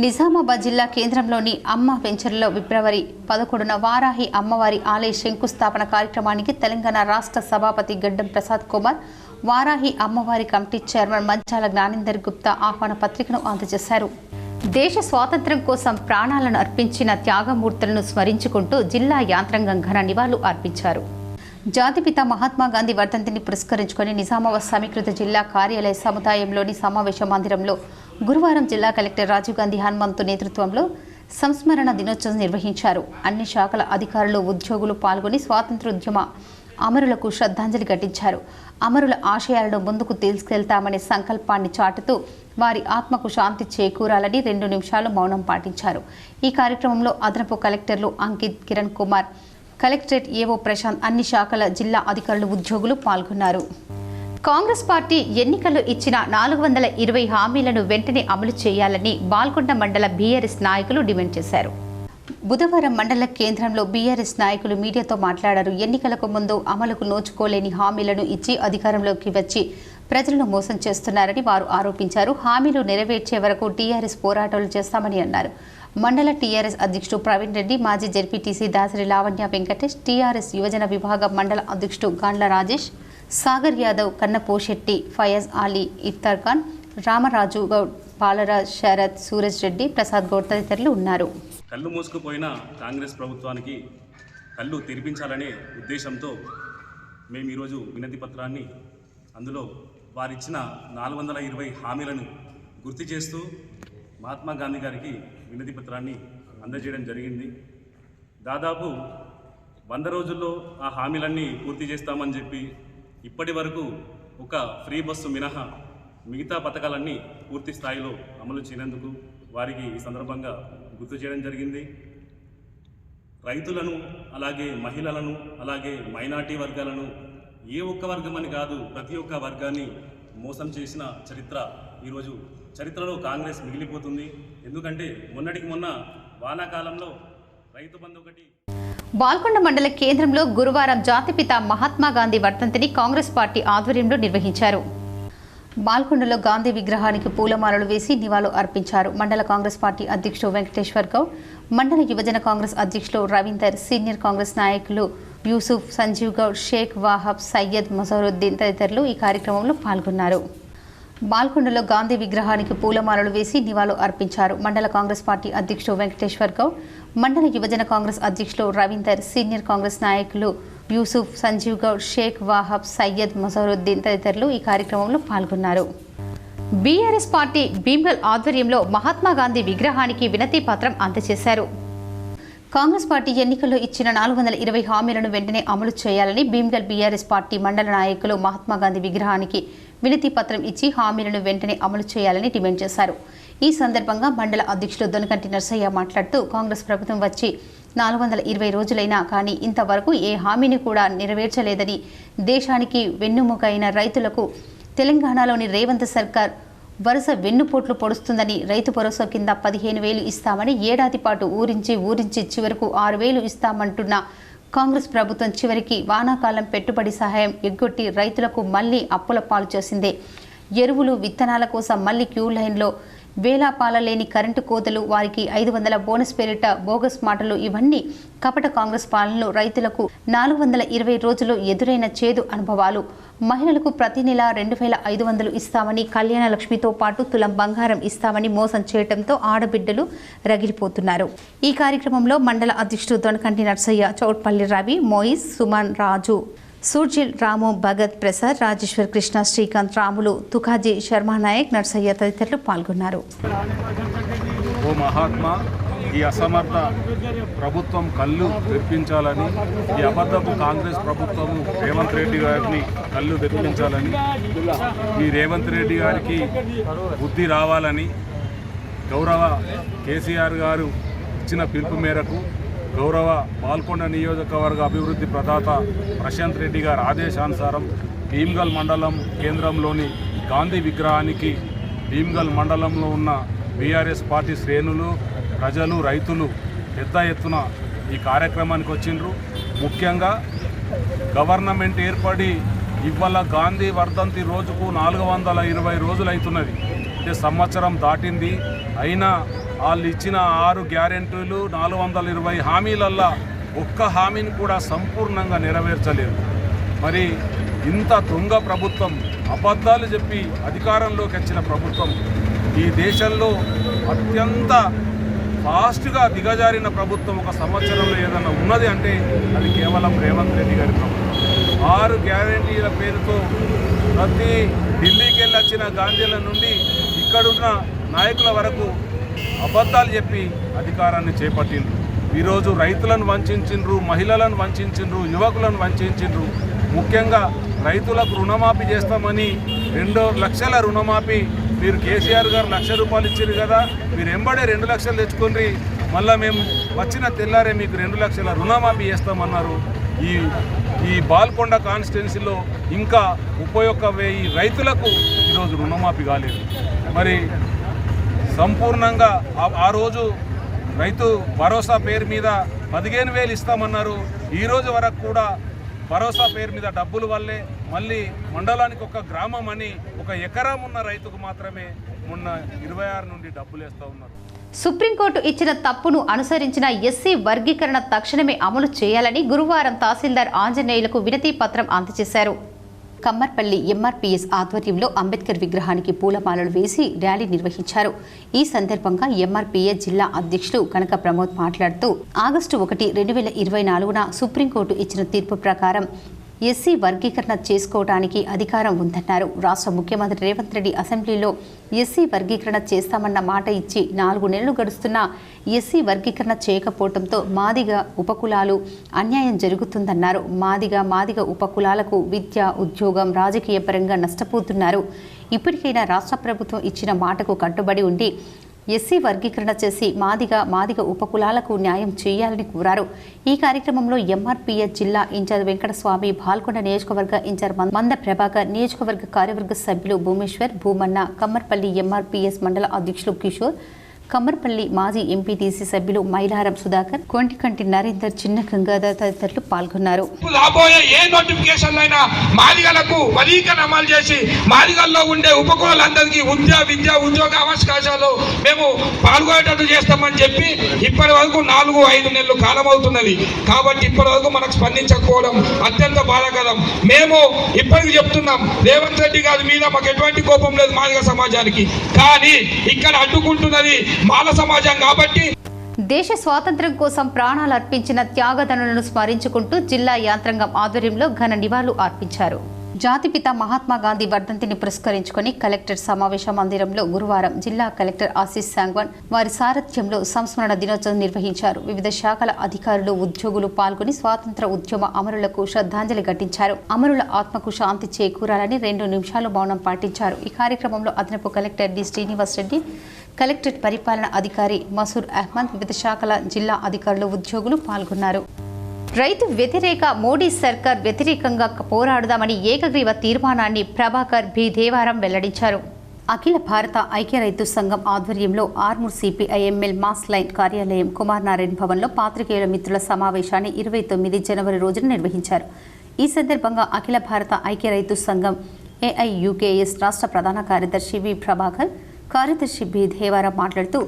నిజామాబాద్ జిల్లా కేంద్రంలోని అమ్మ వెంచర్లో ఫిబ్రవరి 11న వారాహి అమ్మవారి ఆలయ శంకుస్థాపన కార్యక్రమానికి తెలంగాణ రాష్ట్ర సభాపతి గడ్డం ప్రసాద్ కుమార్, వారాహి అమ్మవారి కమిటీ చైర్మన్ మంచాల జ్ఞానేందర్ గుప్తా ఆహ్వాన పత్రికను అందజేశారు. దేశ స్వాతంత్ర్యం కోసం ప్రాణాలను అర్పించిన త్యాగమూర్తులను స్మరించుకుంటూ జిల్లా యాంత్రాంగం ఘన నివాళులు అర్పించారు. జాతిపిత మహాత్మా గాంధీ వర్ధంతిని పురస్కరించుకొని నిజామాబాద్ సమీకృత జిల్లా కార్యాలయ సముదాయంలోని సమావేశ మందిరంలో గురువారం జిల్లా కలెక్టర్ రాజీవ్ గాంధీ హనుమంతు నేతృత్వంలో సంస్మరణ దినోత్సవం నిర్వహించారు. అన్ని శాఖల అధికారులు, ఉద్యోగులు పాల్గొని స్వాతంత్ర్యోద్యమ అమరులకు శ్రద్ధాంజలి ఘటించారు. అమరుల ఆశయాలను ముందుకు తీసుకెళ్తామనే సంకల్పాన్ని చాటుతూ వారి ఆత్మకు శాంతి చేకూరాలని 2 నిమిషాలు మౌనం పాటించారు. ఈ కార్యక్రమంలో అదనపు కలెక్టర్లు అంకిత్, కిరణ్ కుమార్, కలెక్టరేట్ ఏవో ప్రశాంత్, అన్ని శాఖల జిల్లా అధికారులు, ఉద్యోగులు పాల్గొన్నారు. కాంగ్రెస్ పార్టీ ఎన్నికల్లో ఇచ్చిన 420 హామీలను వెంటనే అమలు చేయాలని బాల్కొండ మండల బీఆర్ఎస్ నాయకులు డిమాండ్ చేశారు. బుధవారం మండల కేంద్రంలో బీఆర్ఎస్ నాయకులు మీడియాతో మాట్లాడారు. ఎన్నికలకు ముందు అమలుకు నోచుకోలేని హామీలను ఇచ్చి అధికారంలోకి వచ్చి ప్రజలను మోసం చేస్తున్నారని వారు ఆరోపించారు. హామీలు నెరవేర్చే వరకు టీఆర్ఎస్ పోరాటాలు చేస్తామని అన్నారు. మండల టీఆర్ఎస్ అధ్యక్షుడు ప్రవీణ్ రెడ్డి, మాజీ జెడ్పీటీసీ దాసరి లావణ్య వెంకటేష్, టీఆర్ఎస్ యువజన విభాగం మండల అధ్యక్షుడు గాండ్ల రాజేష్, సాగర్ యాదవ్, కన్నపోషెట్టి, ఫయాజ్ అలీ, ఇఫ్తార్ ఖాన్, రామరాజు గౌడ్, బాలరాజ్, శరత్, సూరజ్ రెడ్డి, ప్రసాద్ గౌడ్ తదితరులు ఉన్నారు. కళ్ళు మూసుకుపోయిన కాంగ్రెస్ ప్రభుత్వానికి కళ్ళు తెరిపించాలనే ఉద్దేశంతో మేము ఈరోజు వినతి పత్రాన్ని, అందులో వారిచ్చిన 420 హామీలను గుర్తు చేస్తూ మహాత్మా గాంధీ గారికి వినతి పత్రాన్ని అందజేయడం జరిగింది. దాదాపు 100 రోజుల్లో ఆ హామీలన్నీ పూర్తి చేస్తామని చెప్పి ఇప్పటి వరకు ఒక ఫ్రీ బస్సు మినహా మిగతా పథకాలన్నీ పూర్తి స్థాయిలో అమలు చేయనందుకు వారికి ఈ సందర్భంగా గుర్తు చేయడం జరిగింది. రైతులను, అలాగే మహిళలను, అలాగే మైనార్టీ వర్గాలను, ఏ ఒక్క వర్గం అని కాదు ప్రతి ఒక్క వర్గాన్ని మోసం చేసిన చరిత్ర ఈరోజు చరిత్రలో కాంగ్రెస్ మిగిలిపోతుంది. ఎందుకంటే మొన్నటికి మొన్న వానాకాలంలో రైతు బంధు ఒకటి. బాల్కొండ మండల కేంద్రంలో గురువారం జాతిపిత మహాత్మా గాంధీ వర్ధంతిని కాంగ్రెస్ పార్టీ ఆధ్వర్యంలో నిర్వహించారు. బాల్కొండలో గాంధీ విగ్రహానికి పూలమాలలు వేసి నివాళులు అర్పించారు. మండల కాంగ్రెస్ పార్టీ అధ్యక్షుడు వెంకటేశ్వర్ గౌడ్, మండల యువజన కాంగ్రెస్ అధ్యక్షులు రవీందర్, సీనియర్ కాంగ్రెస్ నాయకులు యూసుఫ్, సంజీవ్ గౌడ్, షేక్ వాహబ్, సయ్యద్ మొజరుద్దీన్ తదితరులు ఈ కార్యక్రమంలో పాల్గొన్నారు. బాల్కొండలో గాంధీ విగ్రహానికి పూలమాలలు వేసి నివాళులు అర్పించారు. మండల కాంగ్రెస్ పార్టీ అధ్యక్షుడు వెంకటేశ్వర్ గౌడ్, మండల యువజన కాంగ్రెస్ అధ్యక్షులు రవీందర్, సీనియర్ కాంగ్రెస్ నాయకులు యూసుఫ్, సంజీవ్ గౌడ్, షేక్ వాహబ్, సయ్యద్ మొజరుద్దీన్ తదితరులు ఈ కార్యక్రమంలో పాల్గొన్నారు. బీఆర్ఎస్ పార్టీ భీమ్గల్ ఆధ్వర్యంలో మహాత్మా గాంధీ విగ్రహానికి వినతి పత్రం అందజేశారు. కాంగ్రెస్ పార్టీ ఎన్నికల్లో ఇచ్చిన 420 హామీలను వెంటనే అమలు చేయాలని భీమ్గల్ బీఆర్ఎస్ పార్టీ మండల నాయకులు మహాత్మా గాంధీ విగ్రహానికి వినతి పత్రం ఇచ్చి హామీలను వెంటనే అమలు చేయాలని డిమాండ్ చేశారు. ఈ సందర్భంగా మండల అధ్యక్షులు దొనకంటి నర్సయ్య మాట్లాడుతూ కాంగ్రెస్ ప్రభుత్వం వచ్చి 420 రోజులైనా కానీ ఇంతవరకు ఏ హామీని కూడా నెరవేర్చలేదని, దేశానికి వెన్నుముకైన రైతులకు తెలంగాణలోని రేవంత్ సర్కార్ వరుస వెన్నుపోట్లు పొడుస్తుందని, రైతు భరోసా కింద 15,000 ఇస్తామని ఏడాది పాటు ఊరించి చివరకు 6,000 ఇస్తామంటున్న కాంగ్రెస్ ప్రభుత్వం చివరికి వానాకాలం పెట్టుబడి సహాయం ఎగ్గొట్టి రైతులకు మళ్లీ అప్పుల పాలు చేసిందే. ఎరువులు, విత్తనాల కోసం మళ్లీ క్యూ లైన్లో వేలాపాలలేని కరెంటు కోతలు, వారికి 500 బోనస్ పేరిట బోగస్ మాటలు, ఇవన్నీ కపట కాంగ్రెస్ పాలనలో రైతులకు 420 రోజులు ఎదురైన చేదు అనుభవాలు. మహిళలకు ప్రతి నెల 2,500 ఇస్తామని, కళ్యాణ లక్ష్మితో పాటు తులం బంగారం ఇస్తామని మోసం చేయడంతో ఆడబిడ్డలు రగిలిపోతున్నారు. ఈ కార్యక్రమంలో మండల అధ్యక్షుడు దొనకంటి నర్సయ్య, చౌట్పల్లి రవి, మోయిస్, సుమన్, రాజు, సూర్జిల్, రాము, భగత్, ప్రసాద్, రాజేశ్వర్, కృష్ణ, శ్రీకాంత్, రాములు, తుకాజీ, శర్మానాయక్, నర్సయ్య తదితరులు పాల్గొన్నారు. ఓ మహాత్మా, ఈ అసమర్థ ప్రభుత్వం కళ్ళు తెప్పించాలని, ఈ అబద్ధపు కాంగ్రెస్ ప్రభుత్వము రేవంత్ రెడ్డి గారిని కళ్ళు తెప్పించాలని, ఈ రేవంత్ రెడ్డి గారికి బుద్ధి రావాలని గౌరవ కేసీఆర్ గారు ఇచ్చిన పిలుపు మేరకు గౌరవ బాల్కొండ నియోజకవర్గ అభివృద్ధి ప్రదాత ప్రశాంత్ రెడ్డి గారి ఆదేశానుసారం భీమ్గల్ మండలం కేంద్రంలోని గాంధీ విగ్రహానికి భీమ్గల్ మండలంలో ఉన్న బీఆర్ఎస్ పార్టీ శ్రేణులు, ప్రజలు, రైతులు పెద్ద ఎత్తున ఈ కార్యక్రమానికి వచ్చిండ్రు. ముఖ్యంగా గవర్నమెంట్ ఏర్పడి ఇవాళ గాంధీ వర్ధంతి రోజుకు 420 రోజులు అవుతున్నది. అంటే సంవత్సరం దాటింది. అయినా వాళ్ళు ఇచ్చిన 6 గ్యారెంటీలు 420 హామీలల్లో ఒక్క హామీని కూడా సంపూర్ణంగా నెరవేర్చలేదు. మరి ఇంత దొంగ ప్రభుత్వం, అబద్ధాలు చెప్పి అధికారంలోకి వచ్చిన ప్రభుత్వం, ఈ దేశంలో అత్యంత ఫాస్ట్గా దిగజారిన ప్రభుత్వం ఒక సంవత్సరంలో ఏదైనా ఉన్నది అంటే అది కేవలం రేవంత్ రెడ్డి గారి ప్రభుత్వం. 6 గ్యారెంటీల పేరుతో ప్రతి ఢిల్లీకి వెళ్ళి వచ్చిన గాంధీల నుండి ఇక్కడున్న నాయకుల వరకు అబద్ధాలు చెప్పి అధికారాన్ని చేపట్టిండ్రు. ఈరోజు రైతులను వంచిండ్రు, మహిళలను వంచిండ్రు, యువకులను వంచిండ్రు. ముఖ్యంగా రైతులకు రుణమాఫీ చేస్తామని 2 లక్షల రుణమాఫీ మీరు కేసీఆర్ గారు ₹1,00,000 ఇచ్చారు కదా, మీరు ఎంబడే 2 లక్షలు తెచ్చుకొని మళ్ళీ మేము వచ్చిన తెల్లారే మీకు 2 లక్షల రుణమాఫీ చేస్తామన్నారు. ఈ బాల్కొండ కాన్స్టిట్యున్సీలో ఇంకా 31,000 రైతులకు ఈరోజు రుణమాఫీ కాలేదు. మరి సంపూర్ణంగా ఆ రోజు రైతు భరోసా పేరు మీద 15,000 ఇస్తామన్నారు. ఈరోజు వరకు కూడా భరోసా పేరు మీద డబ్బులు వల్లే మళ్ళీ మండలానికి ఒక గ్రామం అని 1 ఎకరం ఉన్న రైతుకు మాత్రమే మొన్న 26 నుండి డబ్బులు వేస్తూ ఉన్నారు. సుప్రీంకోర్టు ఇచ్చిన తప్పును అనుసరించిన ఎస్సీ వర్గీకరణ తక్షణమే అమలు చేయాలని గురువారం తహసీల్దార్ ఆంజనేయులకు వినతి పత్రం అందజేశారు. కమ్మర్పల్లి ఎంఆర్పీఎస్ ఆధ్వర్యంలో అంబేద్కర్ విగ్రహానికి పూలమాలలు వేసి ర్యాలీ నిర్వహించారు. ఈ సందర్భంగా ఎంఆర్పీఎస్ జిల్లా అధ్యక్షులు కనక ప్రమోద్ మాట్లాడుతూ ఆగస్టు 1, 2024న సుప్రీంకోర్టు ఇచ్చిన తీర్పు ప్రకారం ఎస్సీ వర్గీకరణ చేసుకోవడానికి అధికారం ఉందన్నారు. రాష్ట్ర ముఖ్యమంత్రి రేవంత్ రెడ్డి అసెంబ్లీలో ఎస్సీ వర్గీకరణ చేస్తామన్న మాట ఇచ్చి 4 నెలలు గడుస్తున్నా ఎస్సీ వర్గీకరణ చేయకపోవడంతో మాదిగ ఉపకులాలు అన్యాయం జరుగుతుందన్నారు. మాదిగ ఉపకులాలకు విద్య, ఉద్యోగం, రాజకీయ పరంగా నష్టపోతున్నారు. ఇప్పటికైనా రాష్ట్ర ప్రభుత్వం ఇచ్చిన మాటకు కట్టుబడి ఉండి ఎస్సీ వర్గీకరణ చేసి మాదిగ ఉపకులాలకు న్యాయం చేయాలని కోరారు. ఈ కార్యక్రమంలో ఎంఆర్పీఎస్ జిల్లా ఇన్ఛార్జ్ వెంకటస్వామి, బాల్కొండ నియోజకవర్గ ఇన్ఛార్జ్ మంద ప్రభాకర్, నియోజకవర్గ కార్యవర్గ సభ్యులు భూమేశ్వర్, భూమన్న, కమ్మర్పల్లి ఎంఆర్పీఎస్ మండల అధ్యక్షులు కిషోర్, కమ్మర్పల్లి మాజీ ఎంపీటీసీ సభ్యులు మైలారం సుధాకర్, కొంటికంటి నరేందర్, చిన్న గంగాధర్ తదితరులు పాల్గొన్నారు. రాబోయే ఏ నోటిఫికేషన్లైనా మాదిగలకు వర్గీకరణ అమలు చేసి మాదిగల్లో ఉండే ఉపకులాలందరికీ విద్య ఉద్యోగ అవకాశాలు మేము పాల్గొనేటట్టు చేస్తామని చెప్పి ఇప్పటి వరకు 4-5 నెలలు కాలం అవుతున్నది. కాబట్టి ఇప్పటి వరకు మనకు స్పందించకపోవడం అత్యంత బాధాకరం. మేము ఇప్పటికి చెప్తున్నాం, రేవంత్ రెడ్డి గారి మీద మాకు ఎటువంటి కోపం లేదు మాదిగ సమాజానికి, కానీ ఇక్కడ అడ్డుకుంటున్నది మాల సమాజం. కాబట్టి దేశ స్వాతంత్ర్యం కోసం ప్రాణాలు అర్పించిన త్యాగదనులను స్మరించుకుంటూ జిల్లా యాంత్రాంగం ఆధ్వర్యంలో ఘన నివాళులు అర్పించారు. జాతిపిత మహాత్మా గాంధీ వర్ధంతిని పురస్కరించుకొని కలెక్టర్ సమావేశ మందిరంలో గురువారం జిల్లా కలెక్టర్ ఆశీస్ సాంగ్వాన్ వారి సారథ్యంలో సంస్మరణ దినోత్సవం నిర్వహించారు. వివిధ శాఖల అధికారులు, ఉద్యోగులు పాల్గొని స్వాతంత్ర ఉద్యమ అమరులకు శ్రద్ధాంజలి ఘటించారు. అమరుల ఆత్మకు శాంతి చేకూరాలని 2 నిమిషాలు మౌనం పాటించారు. ఈ కార్యక్రమంలో అదనపు collector D Srinivas Reddy, collectorate పరిపాలన అధికారి మసూర్ అహ్మద్, వివిధ శాఖల జిల్లా అధికారులు, ఉద్యోగులు పాల్గొన్నారు. రైతు వ్యతిరేక మోడీ సర్కార్ వ్యతిరేకంగా పోరాడదామని ఏకగ్రీవ తీర్మానాన్ని ప్రభాకర్ బి దేవారం వెల్లడించారు. అఖిల భారత ఐక్య రైతు సంఘం ఆధ్వర్యంలో ఆర్మూర్ సిపిఐఎంఎల్ మాస్ లైన్ కార్యాలయం కుమార్ నారాయణ్ భవన్లో పాత్రికేయుల మిత్రుల సమావేశాన్ని 29 జనవరి రోజున నిర్వహించారు. ఈ సందర్భంగా అఖిల భారత ఐక్య రైతు సంఘం ఏఐయుకేఎస్ రాష్ట్ర ప్రధాన కార్యదర్శి వి ప్రభాకర్, కార్యదర్శి బి దేవారం మాట్లాడుతూ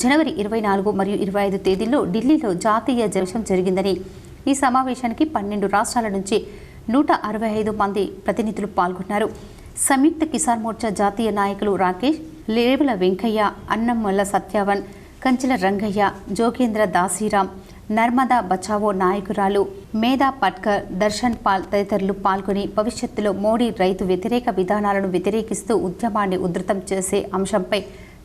జనవరి 24 మరియు 25 తేదీల్లో ఢిల్లీలో జాతీయ జలసం జరిగిందని, ఈ సమావేశానికి 12 రాష్ట్రాల నుంచి 165 మంది ప్రతినిధులు పాల్గొన్నారు. సంయుక్త కిసాన్ మోర్చా జాతీయ నాయకులు రాకేష్, లేవుల వెంకయ్య, అన్నమల్ల సత్యావన్, కంచెల రంగయ్య, జోగేంద్ర దాసీరాం, నర్మదా బచావో నాయకురాలు మేధా పట్కర్, దర్శన్ పాల్ తదితరులు పాల్గొని భవిష్యత్తులో మోడీ రైతు వ్యతిరేక విధానాలను వ్యతిరేకిస్తూ ఉద్యమాన్ని ఉధృతం చేసే అంశంపై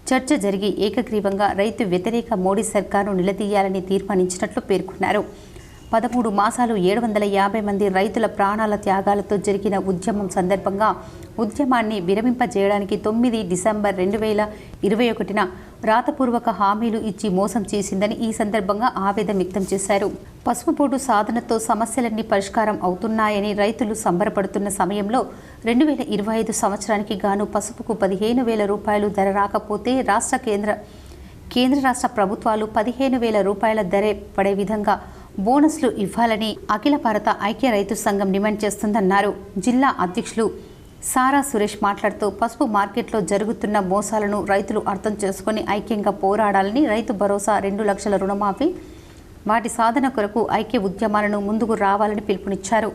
చర్చ జరిగి ఏకగ్రీవంగా రైతు వ్యతిరేక మోడీ సర్కారును నిలదీయాలని తీర్మానించినట్లు పేర్కొన్నారు. 13 మాసాలు 750 మంది రైతుల ప్రాణాల త్యాగాలతో జరిగిన ఉద్యమం సందర్భంగా ఉద్యమాన్ని విరమింపజేయడానికి 9 డిసెంబర్ 2021న రాతపూర్వక హామీలు ఇచ్చి మోసం చేసిందని ఈ సందర్భంగా ఆవేదన వ్యక్తం చేశారు. పసుపు బోర్డు సాధనతో సమస్యలన్నీ పరిష్కారం అవుతున్నాయని రైతులు సంబరపడుతున్న సమయంలో 2025 సంవత్సరానికి గాను పసుపుకు 15,000 రూపాయలు ధర రాకపోతే కేంద్ర రాష్ట్ర ప్రభుత్వాలు 15,000 రూపాయల ధరే పడే విధంగా బోనస్లు ఇవ్వాలని అఖిల భారత ఐక్య రైతు సంఘం డిమాండ్ చేస్తుందన్నారు. జిల్లా అధ్యక్షులు సారా సురేష్ మాట్లాడుతూ పసుపు మార్కెట్లో జరుగుతున్న మోసాలను రైతులు అర్థం చేసుకుని ఐక్యంగా పోరాడాలని, రైతు భరోసా 2 లక్షల రుణమాఫీ వాటి సాధన కొరకు ఐక్య ఉద్యమాలను ముందుకు రావాలని పిలుపునిచ్చారు.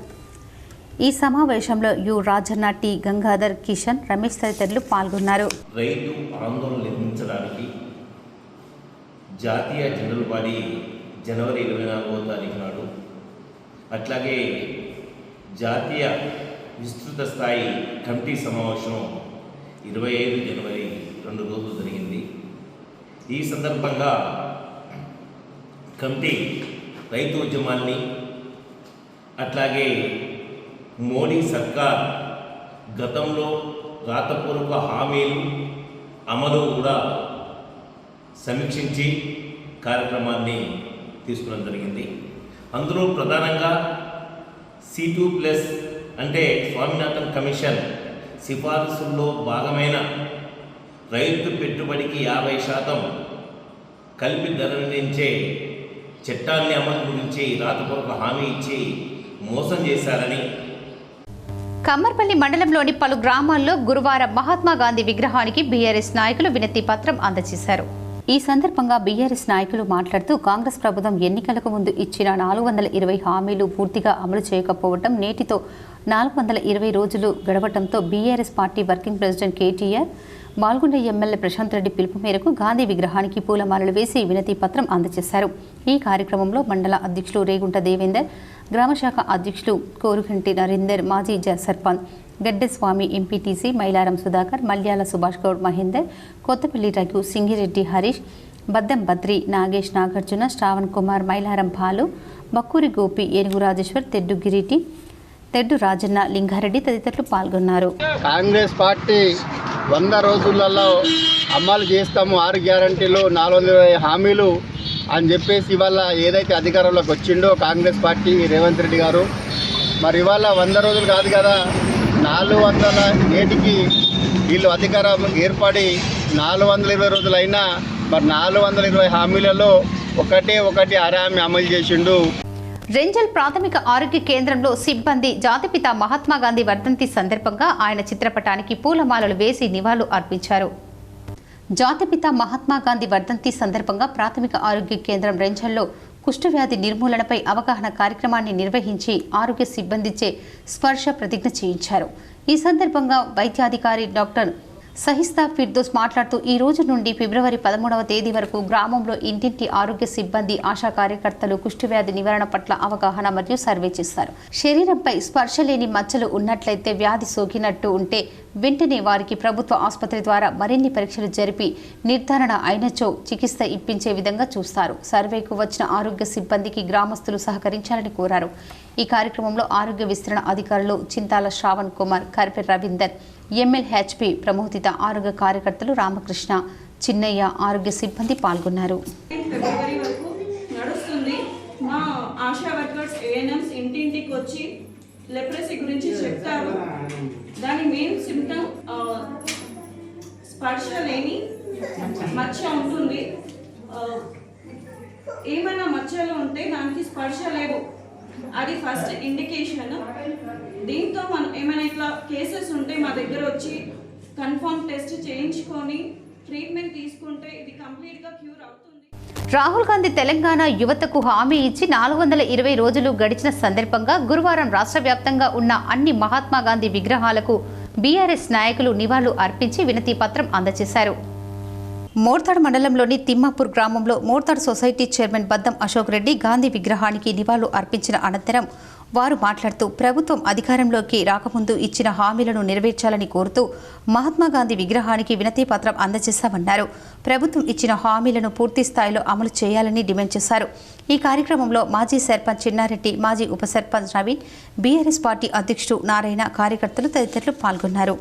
ఈ సమావేశంలో యు రాజన్న, టి గంగాధర్, కిషన్, రమేష్ తదితరులు పాల్గొన్నారు. రైతు ఆందోళన నిర్మించడానికి జాతీయ జనరల్ బాడీ జనవరి 24వ తారీఖు నాడు, అట్లాగే జాతీయ విస్తృత స్థాయి కమిటీ సమావేశం 25 జనవరి 2 రోజులు జరిగింది. ఈ సందర్భంగా కమిటీ రైతు ఉద్యమాన్ని, అట్లాగే మోడీ సర్కార్ గతంలో రాతపూర్వక హామీలు అమలు కూడా సమీక్షించి కార్యక్రమాన్ని తీసుకోవడం జరిగింది. అందులో ప్రధానంగా C2+ అంటే స్వామినాథన్ కమిషన్ సిఫారసుల్లో భాగమైన రైతు పెట్టుబడికి 50% కలిపి ధర నిర్ణయించే చట్టాన్ని అమలు గురించి రాతపూర్వక హామీ ఇచ్చి మోసం చేశారని. కమ్మర్పల్లి మండలంలోని పలు గ్రామాల్లో గురువారం మహాత్మా గాంధీ విగ్రహానికి బీఆర్ఎస్ నాయకులు వినతి పత్రం అందజేశారు. ఈ సందర్భంగా బీఆర్ఎస్ నాయకులు మాట్లాడుతూ కాంగ్రెస్ ప్రభుత్వం ఎన్నికలకు ముందు ఇచ్చిన 420 హామీలు పూర్తిగా అమలు చేయకపోవడం, నేటితో 420 రోజులు గడవడంతో BRS party working president KTR, Balkonda MLA Prashant Reddy పిలుపు మేరకు గాంధీ విగ్రహానికి పూలమాలలు వేసి వినతి పత్రం అందజేశారు. ఈ కార్యక్రమంలో మండల అధ్యక్షులు రేగుంట దేవేందర్, గ్రామశాఖ అధ్యక్షులు కోరుగంటి నరేందర్, మాజీ సర్పంచ్ గడ్డస్వామి, ఎంపీటీసీ మైలారం సుధాకర్, మల్యాల సుభాష్ గౌడ్ మహేందర్, కొత్తపల్లి రఘు, సింగిరెడ్డి హరీష్, బద్దం బద్రి, నాగేష్, నాగార్జున, శ్రావణ్ కుమార్, మైలారం బాలు, బక్కూరి గోపి, ఏనుగు రాజేశ్వర్, తెడ్డు గిరీటి, తెడ్డు రాజన్న, లింగారెడ్డి తదితరులు పాల్గొన్నారు. కాంగ్రెస్ పార్టీ 100 రోజులలో అమలు చేస్తాము 6 గ్యారంటీలు 420 హామీలు అని చెప్పేసి ఇవాళ ఏదైతే అధికారంలోకి వచ్చిండో కాంగ్రెస్ పార్టీ రేవంత్ రెడ్డి గారు, మరి ఇవాళ 100 రోజులు కాదు కదా, 400 నేటికి వీళ్ళు అధికారం ఏర్పడి 420 రోజులైనా మరి 420 హామీలలో ఒకటి హామీ అమలు చేసిండు. రెంజల్ ప్రాథమిక ఆరోగ్య కేంద్రంలో సిబ్బంది జాతిపిత మహాత్మా గాంధీ వర్ధంతి సందర్భంగా ఆయన చిత్రపటానికి పూలమాలలు వేసి నివాళులు అర్పించారు. జాతిపిత మహాత్మా గాంధీ వర్ధంతి సందర్భంగా ప్రాథమిక ఆరోగ్య కేంద్రం రెంజల్లో కుష్ఠవ్యాధి నిర్మూలనపై అవగాహన కార్యక్రమాన్ని నిర్వహించి ఆరోగ్య సిబ్బందిచే స్పర్శ ప్రతిజ్ఞ చేయించారు. ఈ సందర్భంగా వైద్యాధికారి డాక్టర్ సహిస్తా ఫిర్దోస్ మాట్లాడుతూ ఈ రోజు నుండి ఫిబ్రవరి 13వ తేదీ వరకు గ్రామంలో ఇంటింటి ఆరోగ్య సిబ్బంది, ఆశా కార్యకర్తలు కుష్ఠవ్యాధి నివారణ పట్ల అవగాహన మరియు సర్వే చేస్తారు. శరీరంపై స్పర్శ లేని మచ్చలు ఉన్నట్లయితే, వ్యాధి సోకినట్టు ఉంటే వెంటనే వారికి ప్రభుత్వ ఆసుపత్రి ద్వారా మరిన్ని పరీక్షలు జరిపి నిర్ధారణ అయినచో చికిత్స ఇప్పించే విధంగా చూస్తారు. సర్వేకు వచ్చిన ఆరోగ్య సిబ్బందికి గ్రామస్తులు సహకరించాలని కోరారు. ఈ కార్యక్రమంలో ఆరోగ్య విస్తరణ అధికారులు చింతాల శ్రావణ్ కుమార్, కర్పె రవీందర్, ఎంఎల్హెచ్పి, ప్రమోదిత, ఆరోగ్య కార్యకర్తలు రామకృష్ణ, చిన్నయ్య, ఆరోగ్య సిబ్బంది పాల్గొన్నారు. ఫిబ్రవరి వరకు నడుస్తుంది. మా ఆశా వర్కర్స్, ఏఎన్ఎంస్ ఇంటింటికి వచ్చి లెప్రసీ గురించి చెప్తారు. దాని మెయిన్ సిమ్టమ్ స్పర్శ లేని మచ్చ ఉంటుంది. ఏమైనా మచ్చలు ఉంటే దానికి స్పర్శ లేవు, అది ఫస్ట్ ఇండికేషన్. దీంతో మనం ఏమైనా ఇట్లా కేసెస్ ఉంటే మా దగ్గర వచ్చి కన్ఫర్మ్ టెస్ట్ చేయించుకొని ట్రీట్మెంట్ తీసుకుంటే ఇది కంప్లీట్గా క్యూర్ అవుతుంది. రాహుల్ గాంధీ తెలంగాణ యువతకు హామీ ఇచ్చి 420 రోజులు గడిచిన సందర్భంగా గురువారం రాష్ట్ర వ్యాప్తంగా ఉన్న అన్ని మహాత్మా గాంధీ విగ్రహాలకు బీఆర్ఎస్ నాయకులు నివాళులు అర్పించి వినతి పత్రం అందజేశారు. మోర్తాడ్ మండలంలోని తిమ్మాపూర్ గ్రామంలో మోర్తాడ్ సొసైటీ చైర్మన్ బద్దం అశోక్ రెడ్డి గాంధీ విగ్రహానికి నివాళులు అర్పించిన అనంతరం వారు మాట్లాడుతూ ప్రభుత్వం అధికారంలోకి రాకముందు ఇచ్చిన హామీలను నెరవేర్చాలని కోరుతూ మహాత్మా గాంధీ విగ్రహానికి వినతి పత్రం అందజేశామన్నారు. ప్రభుత్వం ఇచ్చిన హామీలను పూర్తి స్థాయిలో అమలు చేయాలని డిమాండ్ చేశారు. ఈ కార్యక్రమంలో మాజీ సర్పంచ్ చిన్నారెడ్డి, మాజీ ఉప సర్పంచ్ నవీన్, బీఆర్ఎస్ పార్టీ అధ్యక్షుడు నారాయణ, కార్యకర్తలు తదితరులు పాల్గొన్నారు.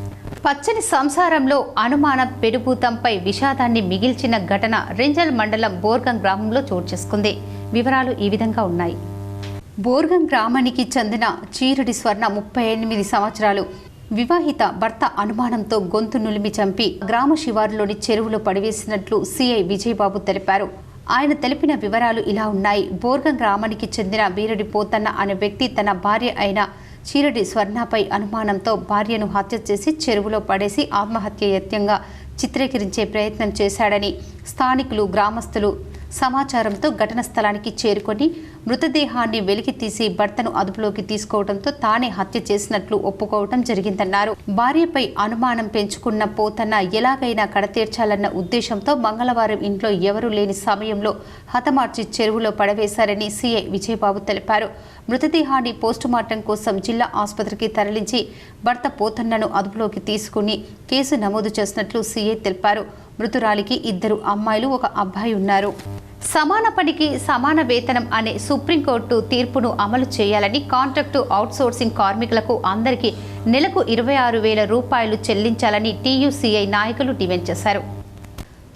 పచ్చని సంసారంలో అనుమాన పెనుభూతంపై విషాదాన్ని మిగిల్చిన ఘటన రెంజల్ మండలం బోర్గం గ్రామంలో చోటు చేసుకుంది. వివరాలు ఈ విధంగా ఉన్నాయి. బోర్గం గ్రామానికి చెందిన చీరడి స్వర్ణ 38 సంవత్సరాలు వివాహిత భర్త అనుమానంతో గొంతు నులిమి చంపి గ్రామ శివారులోని చెరువులో పడివేసినట్లు సిఐ విజయబాబు తెలిపారు. ఆయన తెలిపిన వివరాలు ఇలా ఉన్నాయి. బోర్గం గ్రామానికి చెందిన బీరడి పోతన్న అనే వ్యక్తి తన భార్య అయిన చీరడి స్వర్ణపై అనుమానంతో భార్యను హత్య చేసి చెరువులో పడేసి ఆత్మహత్య యత్నంగా చిత్రీకరించే ప్రయత్నం చేశాడని స్థానికులు, గ్రామస్తులు సమాచారంతో ఘటన స్థలానికి చేరుకొని మృతదేహాన్ని వెలికి తీసి భర్తను అదుపులోకి తీసుకోవడంతో తానే హత్య చేసినట్లు ఒప్పుకోవడం జరిగిందన్నారు. భార్యపై అనుమానం పెంచుకున్న పోతన్న ఎలాగైనా కడతీర్చాలన్న ఉద్దేశంతో మంగళవారం ఇంట్లో ఎవరూ లేని సమయంలో హతమార్చి చెరువులో పడవేశారని సీఐ విజయబాబు తెలిపారు. మృతదేహాన్ని పోస్టుమార్టం కోసం జిల్లా ఆసుపత్రికి తరలించి భర్త పోతన్నను అదుపులోకి తీసుకుని కేసు నమోదు చేసినట్లు సీఐ తెలిపారు. మృతురాలికి 2 అమ్మాయిలు, 1 అబ్బాయి ఉన్నారు. సమాన పనికి సమాన వేతనం అనే సుప్రీంకోర్టు తీర్పును అమలు చేయాలని కాంట్రాక్టు అవుట్సోర్సింగ్ కార్మికులకు అందరికీ నెలకు 26,000 రూపాయలు చెల్లించాలని టీయూసీఐ నాయకులు డిమాండ్ చేశారు.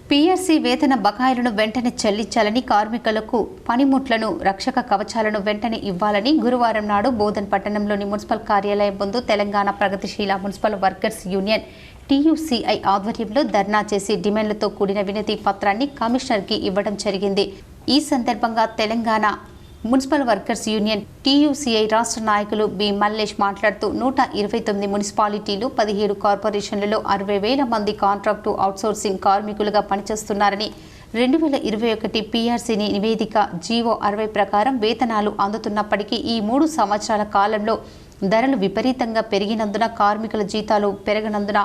పీఆర్సీ వేతన బకాయిలను వెంటనే చెల్లించాలని, కార్మికులకు పనిముట్లను, రక్షక కవచాలను వెంటనే ఇవ్వాలని గురువారం నాడు బోధన్ పట్టణంలోని మున్సిపల్ కార్యాలయం ముందు తెలంగాణ ప్రగతిశీల మున్సిపల్ వర్కర్స్ యూనియన్ టీయూసీఐ ఆధ్వర్యంలో ధర్నా చేసి డిమాండ్లతో కూడిన వినతి పత్రాన్ని కమిషనర్కి ఇవ్వడం జరిగింది. ఈ సందర్భంగా Telangana municipal workers union TUCI రాష్ట్ర నాయకులు బి మల్లేష్ మాట్లాడుతూ 129 మున్సిపాలిటీలు, 17 కార్పొరేషన్లలో 60,000 మంది కాంట్రాక్టు అవుట్సోర్సింగ్ కార్మికులుగా పనిచేస్తున్నారని, 2021 పీఆర్సీని నివేదిక జీవో 60 ప్రకారం వేతనాలు అందుతున్నప్పటికీ ఈ 3 సంవత్సరాల కాలంలో ధరలు విపరీతంగా పెరిగినందున, కార్మికుల జీతాలు పెరగనందున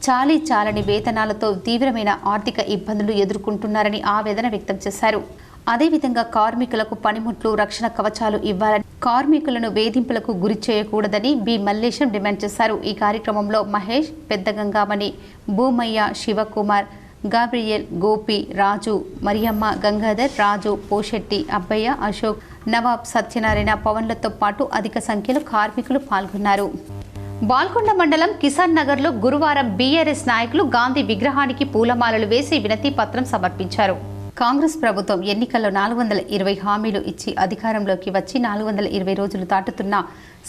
చాలని వేతనాలతో తీవ్రమైన ఆర్థిక ఇబ్బందులు ఎదుర్కొంటున్నారని ఆవేదన వ్యక్తం చేశారు. అదేవిధంగా కార్మికులకు పనిముట్లు, రక్షణ కవచాలు ఇవ్వాలని, కార్మికులను వేధింపులకు గురి చేయకూడదని బి మల్లేశం డిమాండ్ చేశారు. ఈ కార్యక్రమంలో మహేష్, పెద్దగంగామణి, భూమయ్య, శివకుమార్, గాబ్రియల్, గోపి, రాజు, మరియమ్మ, గంగాధర్, రాజు, పోషెట్టి, అబ్బయ్య, అశోక్, నవాబ్, సత్యనారాయణ, పవన్లతో పాటు అధిక సంఖ్యలో కార్మికులు పాల్గొన్నారు. బాల్కొండ మండలం కిసాన్ నగర్లో గురువారం బీఆర్ఎస్ నాయకులు గాంధీ విగ్రహానికి పూలమాలలు వేసి వినతి పత్రం సమర్పించారు. కాంగ్రెస్ ప్రభుత్వం ఎన్నికల్లో 420 హామీలు ఇచ్చి అధికారంలోకి వచ్చి 420 రోజులు దాటుతున్నా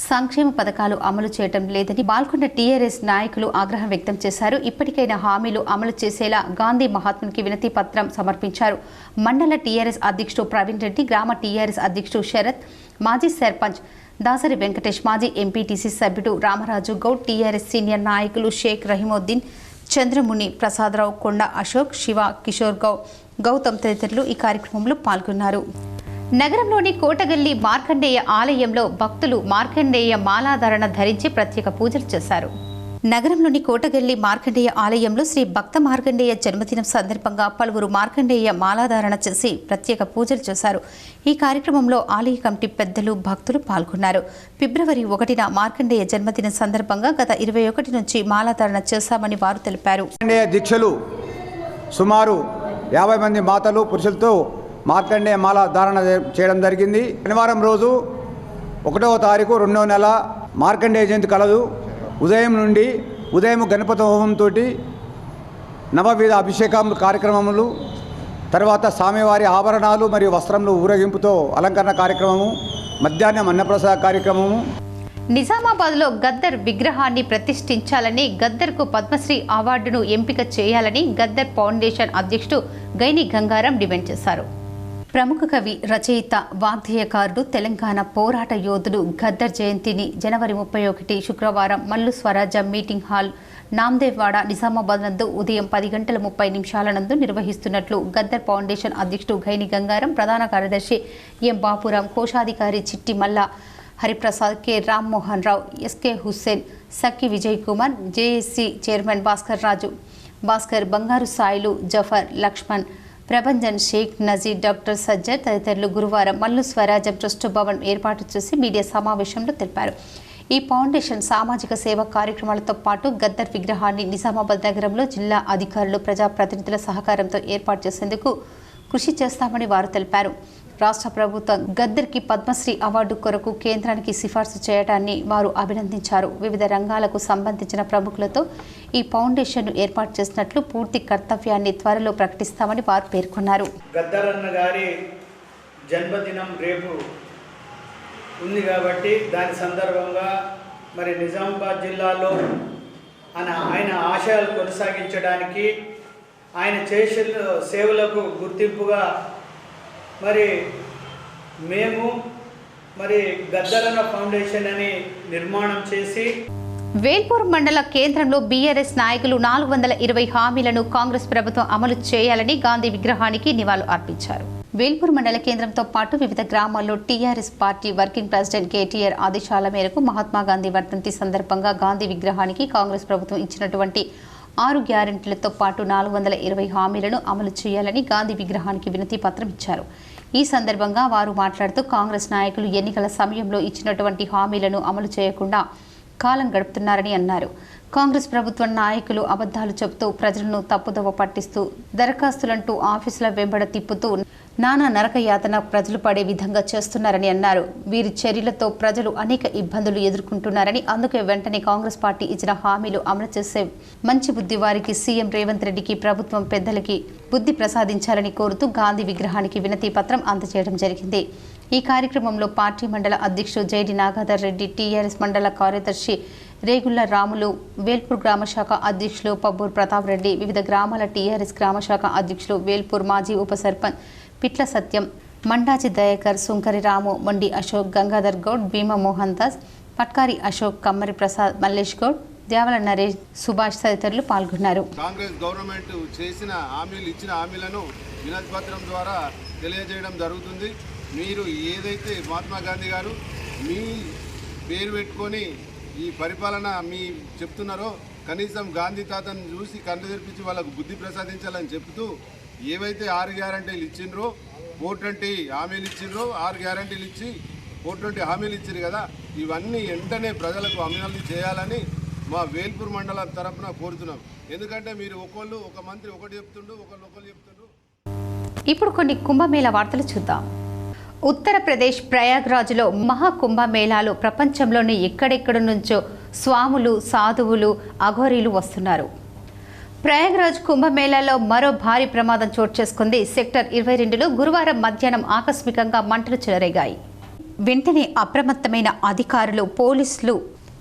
సంక్షేమ పథకాలు అమలు చేయడం లేదని బాల్కొండ టీఆర్ఎస్ నాయకులు ఆగ్రహం వ్యక్తం చేశారు. ఇప్పటికైనా హామీలు అమలు చేసేలా గాంధీ మహాత్మునికి వినతి పత్రం సమర్పించారు. మండల టీఆర్ఎస్ అధ్యక్షుడు ప్రవీణ్ రెడ్డి, గ్రామ టీఆర్ఎస్ అధ్యక్షుడు శరత్, మాజీ సర్పంచ్ దాసరి వెంకటేష్, మాజీ ఎంపీటీసీ సభ్యుడు రామరాజు గౌడ్, టీఆర్ఎస్ సీనియర్ నాయకులు షేక్ రహీముద్దీన్, చంద్రముని, ప్రసాదరావు, కొండ అశోక్, శివ, కిషోర్ గౌతమ్ తదితరులు ఈ కార్యక్రమంలో పాల్గొన్నారు. నగరంలోని కోటగల్లి మార్కండేయ ఆలయంలో భక్తులు మార్కండేయ మాలాధారణ ధరించి ప్రత్యేక పూజలు చేశారు. నగరంలోని కోటగల్లి మార్కండేయ ఆలయంలో శ్రీ భక్త మార్కండేయ జన్మదినం సందర్భంగా పలువురు మార్కండేయ మాలాధారణ చేసి ప్రత్యేక పూజలు చేశారు. ఈ కార్యక్రమంలో ఆలయ కమిటీ పెద్దలు, భక్తులు పాల్గొన్నారు. ఫిబ్రవరి 1న మార్కండేయ జన్మదినం సందర్భంగా గత 21 నుంచి మాలాధారణ చేశామని వారు తెలిపారు. దీక్షలు సుమారు 50 మంది మాతలు, పురుషులతో మార్కండేయ మాల ధారణ చేయడం జరిగింది. శనివారం రోజు 1వ తారీఖు 2వ నెల మార్కండేయ జయంతి కలదు. ఉదయం గణపతి హోమంతో నవవిధ అభిషేకం కార్యక్రమములు, తర్వాత స్వామివారి ఆభరణాలు మరియు వస్త్రములు ఊరేగింపుతో అలంకరణ కార్యక్రమము, మధ్యాహ్నం అన్నప్రసాద కార్యక్రమము. నిజామాబాద్లో గద్దర్ విగ్రహాన్ని ప్రతిష్ఠించాలని, గద్దర్కు పద్మశ్రీ అవార్డును ఎంపిక చేయాలని గద్దర్ ఫౌండేషన్ అధ్యక్షుడు గైని గంగారం డిమాండ్ చేశారు. ప్రముఖ కవి, రచయిత, వాగ్గేయకారుడు, తెలంగాణ పోరాట యోధుడు గద్దర్ జయంతిని జనవరి 31 శుక్రవారం మల్లు స్వరాజ్యం మీటింగ్ హాల్, నాందేవ్వాడ, నిజామాబాద్ నందు ఉదయం 10:30 నందు నిర్వహిస్తున్నట్లు గద్దర్ ఫౌండేషన్ అధ్యక్షుడు గైని గంగారం, ప్రధాన కార్యదర్శి ఎం బాపురాం, కోశాధికారి Chitti Malla Hariprasad, K Rammohan Rao, SK Hussain, Sakki Vijay Kumar, JAC chairman Bhaskar, Bangaru Sailu, Jafar, Laxman, Prabhanjan, Sheikh Nazir, doctor Sajjar తదితరులు గురువారం మల్లు స్వరాజ్యం ట్రస్ట్ భవన్ ఏర్పాటు చేసి మీడియా సమావేశంలో తెలిపారు. ఈ ఫౌండేషన్ సామాజిక సేవా కార్యక్రమాలతో పాటు గద్దర్ విగ్రహాన్ని నిజామాబాద్ నగరంలో జిల్లా అధికారులు, ప్రజాప్రతినిధుల సహకారంతో ఏర్పాటు చేసేందుకు కృషి చేస్తామని వారు తెలిపారు. రాష్ట్ర ప్రభుత్వం గద్దర్కి పద్మశ్రీ అవార్డు కొరకు కేంద్రానికి సిఫార్సు చేయడాన్ని వారు అభినందించారు. వివిధ రంగాలకు సంబంధించిన ప్రముఖులతో ఈ ఫౌండేషన్ను ఏర్పాటు చేసినట్లు, పూర్తి కర్తవ్యాన్ని త్వరలో ప్రకటిస్తామని వారు పేర్కొన్నారు. గద్దర్ అన్న గారి జన్మదినం రేపు ఉంది కాబట్టి దాని సందర్భంగా మరి నిజామాబాద్ జిల్లాలో ఆయన ఆశయాలు కొనసాగించడానికి, ఆయన చేసిన సేవలకు గుర్తింపుగా మరి మేము మరి గద్దరన్న ఫౌండేషన్ అని నిర్మాణం చేసి వేల్పూర్ మండల కేంద్రంలో బీఆర్ఎస్ నాయకులు 420 హామీలను కాంగ్రెస్ ప్రభుత్వం అమలు చేయాలని గాంధీ విగ్రహానికి నివాళులు అర్పించారు. వేల్పూర్ మండల కేంద్రంతో పాటు వివిధ గ్రామాల్లో TRS party working president KTR ఆదేశాల మేరకు మహాత్మా గాంధీ వర్ధంతి సందర్భంగా గాంధీ విగ్రహానికి కాంగ్రెస్ ప్రభుత్వం ఇచ్చినటువంటి 6 గ్యారెంటీలతో పాటు 420 హామీలను అమలు చేయాలని గాంధీ విగ్రహానికి వినతి పత్రం ఇచ్చారు. ఈ సందర్భంగా వారు మాట్లాడుతూ కాంగ్రెస్ నాయకులు ఎన్నికల సమయంలో ఇచ్చినటువంటి హామీలను అమలు చేయకుండా కాలం గడుపుతున్నారని అన్నారు. కాంగ్రెస్ ప్రభుత్వ నాయకులు అబద్ధాలు చెబుతూ ప్రజలను తప్పుదోవ పట్టిస్తూ దరఖాస్తులంటూ ఆఫీసుల వెంబడ తిప్పుతూ నానా నరకయాతన ప్రజలు పడే విధంగా చేస్తున్నారని అన్నారు. వీరి చర్యలతో ప్రజలు అనేక ఇబ్బందులు ఎదుర్కొంటున్నారని, అందుకే వెంటనే కాంగ్రెస్ పార్టీ ఇచ్చిన హామీలు అమలు చేసే మంచి బుద్ధి వారికి సీఎం రేవంత్ రెడ్డికి ప్రభుత్వం పెద్దలకి బుద్ధి ప్రసాదించాలని కోరుతూ గాంధీ విగ్రహానికి వినతి పత్రం అందజేయడం జరిగింది. ఈ కార్యక్రమంలో పార్టీ మండల అధ్యక్షుడు జైడి నాగాధర్ రెడ్డి, టీఆర్ఎస్ మండల కార్యదర్శి రేగుళ్ల రాములు, వేల్పూర్ గ్రామశాఖ అధ్యక్షులు పబ్బూర్ ప్రతాప్ రెడ్డి, వివిధ గ్రామాల టీఆర్ఎస్ గ్రామశాఖ అధ్యక్షులు వేల్పూర్ మాజీ ఉప సర్పంచ్ పిట్ల సత్యం, మండాచి దయాకర్, సుంకరి రాము, మొండి అశోక్, గంగాధర్ గౌడ్, భీమ మోహన్ దాస్, పట్కారి అశోక్, కమ్మరి ప్రసాద్, మల్లేష్ గౌడ్, దేవల నరేష్, సుభాష్ తదితరులు పాల్గొన్నారు. కాంగ్రెస్ గవర్నమెంట్ చేసిన హామీలు ఇచ్చిన హామీలను వినతి పత్రం ద్వారా తెలియజేయడం జరుగుతుంది. మీరు ఏదైతే మహాత్మా గాంధీ గారు మీ పేరు పెట్టుకొని ఈ పరిపాలన మీ చెప్తున్నారో కనీసం గాంధీ తాతను చూసి కళ్ళు తెరిపించి వాళ్ళకు బుద్ధి ప్రసాదించాలని చెప్తూ ఏవైతే 6 గ్యారంటీలు ఇచ్చిండ్రో 420 హామీలు ఇచ్చిండ్రో 6 గ్యారంటీలు ఇచ్చి 420 హామీలు ఇచ్చారు కదా, ఇవన్నీ వెంటనే ప్రజలకు అమలు చేయాలని మా వేల్పూర్ మండలం తరఫున కోరుతున్నాం. ఎందుకంటే మీరు ఒక మంత్రి ఒకటి చెప్తుండ్రు, ఒకళ్ళు చెప్తుండ్రు. ఇప్పుడు కొన్ని కుంభమేళా వార్తలు చూద్దాం. ఉత్తరప్రదేశ్ ప్రయాగ్రాజ్లో మహాకుంభమేళాలు ప్రపంచంలోని ఎక్కడెక్కడి నుంచో స్వాములు, సాధువులు, అఘోరీలు వస్తున్నారు. ప్రయాగ్రాజ్ కుంభమేళాలో మరో భారీ ప్రమాదం చోటు చేసుకుంది. సెక్టర్ 22లో గురువారం మధ్యాహ్నం ఆకస్మికంగా మంటలు చెలరేగాయి. వెంటనే అప్రమత్తమైన అధికారులు, పోలీసులు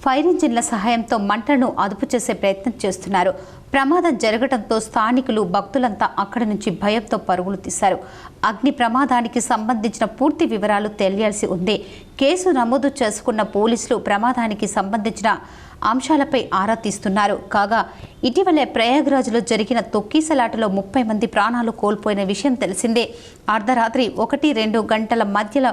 ఫైర్ ఇంజిన్ల సహాయంతో మంటలను అదుపు చేసే ప్రయత్నం చేస్తున్నారు. ప్రమాదం జరగడంతో స్థానికులు, భక్తులంతా అక్కడి నుంచి భయంతో పరుగులు తీశారు. అగ్ని ప్రమాదానికి సంబంధించిన పూర్తి వివరాలు తెలియాల్సి ఉంది. కేసు నమోదు చేసుకున్న పోలీసులు ప్రమాదానికి సంబంధించిన అంశాలపై ఆరా తీస్తున్నారు. కాగా ఇటీవలే ప్రయాగ్రాజ్లో జరిగిన తొక్కీసలాటలో 30 మంది ప్రాణాలు కోల్పోయిన విషయం తెలిసిందే. అర్ధరాత్రి 1-2 గంటల మధ్యలో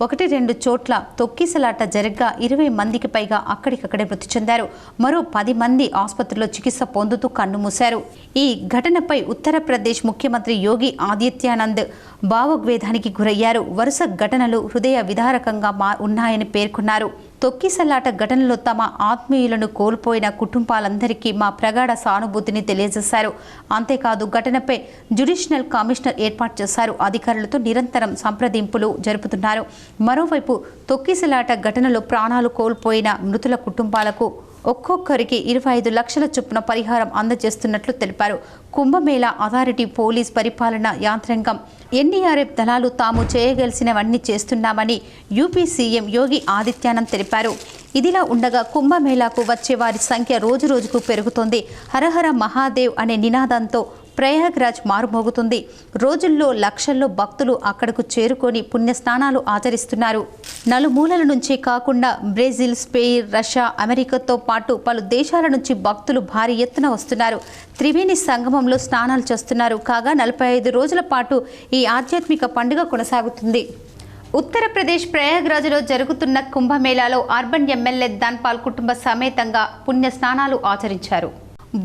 1-2 చోట్ల తొక్కీసలాట జరగ్గా 20 మందికి పైగా అక్కడికక్కడే మృతి చెందారు. మరో 10 మంది ఆసుపత్రిలో చికిత్స పొందుతూ కన్నుమూశారు. ఈ ఘటనపై ఉత్తరప్రదేశ్ ముఖ్యమంత్రి యోగి ఆదిత్యనాథ్ భావోద్వేగానికి గురయ్యారు. వరుస ఘటనలు హృదయ విదారకంగా ఉన్నాయని పేర్కొన్నారు. తొక్కిసలాట ఘటనలో తమ ఆత్మీయులను కోల్పోయిన కుటుంబాలందరికీ మా ప్రగాఢ సానుభూతిని తెలియజేశారు. అంతేకాదు ఘటనపై జ్యుడిషియల్ కమిషనర్ ఏర్పాటు చేశారు. అధికారులతో నిరంతరం సంప్రదింపులు జరుపుతున్నారు. మరోవైపు తొక్కిసలాట ఘటనలో ప్రాణాలు కోల్పోయిన మృతుల కుటుంబాలకు ఒక్కొక్కరికి 25 లక్షల చొప్పున పరిహారం అందజేస్తున్నట్లు తెలిపారు. కుంభమేళా అథారిటీ, పోలీస్, పరిపాలన యంత్రాంగం, ఎన్డీఆర్ఎఫ్ దళాలు తాము చేయగలిసినవన్నీ చేస్తున్నామని యూపీ సీఎం యోగి ఆదిత్యనాథ్ తెలిపారు. ఇదిలా ఉండగా కుంభమేళాకు వచ్చే వారి సంఖ్య రోజురోజుకు పెరుగుతోంది. హరహర మహాదేవ్ అనే నినాదంతో ప్రయాగ్రాజ్ మారుమోగుతుంది. రోజుల్లో లక్షల్లో భక్తులు అక్కడకు చేరుకొని పుణ్యస్నానాలు ఆచరిస్తున్నారు. నలుమూలల నుంచి కాకుండా బ్రెజిల్, స్పెయిన్, రష్యా, అమెరికాతో పాటు పలు దేశాల నుంచి భక్తులు భారీ ఎత్తున వస్తున్నారు. త్రివేణి సంగమంలో స్నానాలు చేస్తున్నారు. కాగా 45 రోజుల పాటు ఈ ఆధ్యాత్మిక పండుగ కొనసాగుతుంది. ఉత్తరప్రదేశ్ ప్రయాగ్రాజ్లో జరుగుతున్న కుంభమేళాలో అర్బన్ ఎమ్మెల్యే ధన్పాల్ కుటుంబ సమేతంగా పుణ్య స్నానాలు ఆచరించారు.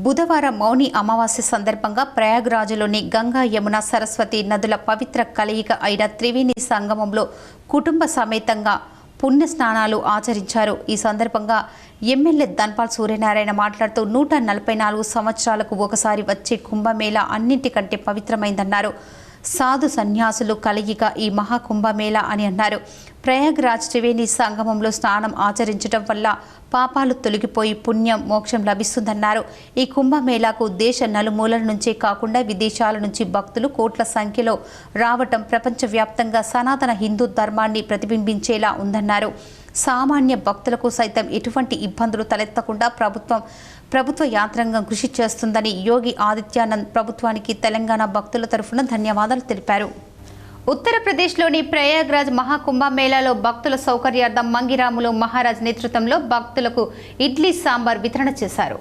బుధవారం మౌని అమావాస్య సందర్భంగా ప్రయాగ్రాజ్లోని గంగా, యమున, సరస్వతి నదుల పవిత్ర కలయిక అయిన త్రివేణి సంగమంలో కుటుంబ సమేతంగా పుణ్య స్నానాలు ఆచరించారు. ఈ సందర్భంగా ఎమ్మెల్యే ధన్పాల్ సూర్యనారాయణ మాట్లాడుతూ 144 సంవత్సరాలకు ఒకసారి వచ్చే కుంభమేళా అన్నింటికంటే పవిత్రమైందన్నారు. సాధు సన్యాసులు కలయిక ఈ మహాకుంభమేళా అని అన్నారు. ప్రయాగ్రాజ్ త్రివేణి సంగమంలో స్నానం ఆచరించడం వల్ల పాపాలు తొలగిపోయి పుణ్యం, మోక్షం లభిస్తుందన్నారు. ఈ కుంభమేళాకు దేశ నలుమూలల నుంచే కాకుండా విదేశాల నుంచి భక్తులు కోట్ల సంఖ్యలో రావటం ప్రపంచవ్యాప్తంగా సనాతన హిందూ ధర్మాన్ని ప్రతిబింబించేలా ఉందన్నారు. సామాన్య భక్తులకు సైతం ఎటువంటి ఇబ్బందులు తలెత్తకుండా ప్రభుత్వ యంత్రాంగం కృషి చేస్తుందని యోగి ఆదిత్యనాథ్ ప్రభుత్వానికి తెలంగాణ భక్తుల తరఫున ధన్యవాదాలు తెలిపారు. ఉత్తరప్రదేశ్లోని ప్రయాగ్రాజ్ మహాకుంభమేళాలో భక్తుల సౌకర్యార్థం మంగిరాములు మహారాజ్ నేతృత్వంలో భక్తులకు ఇడ్లీ సాంబార్ వితరణ చేశారు.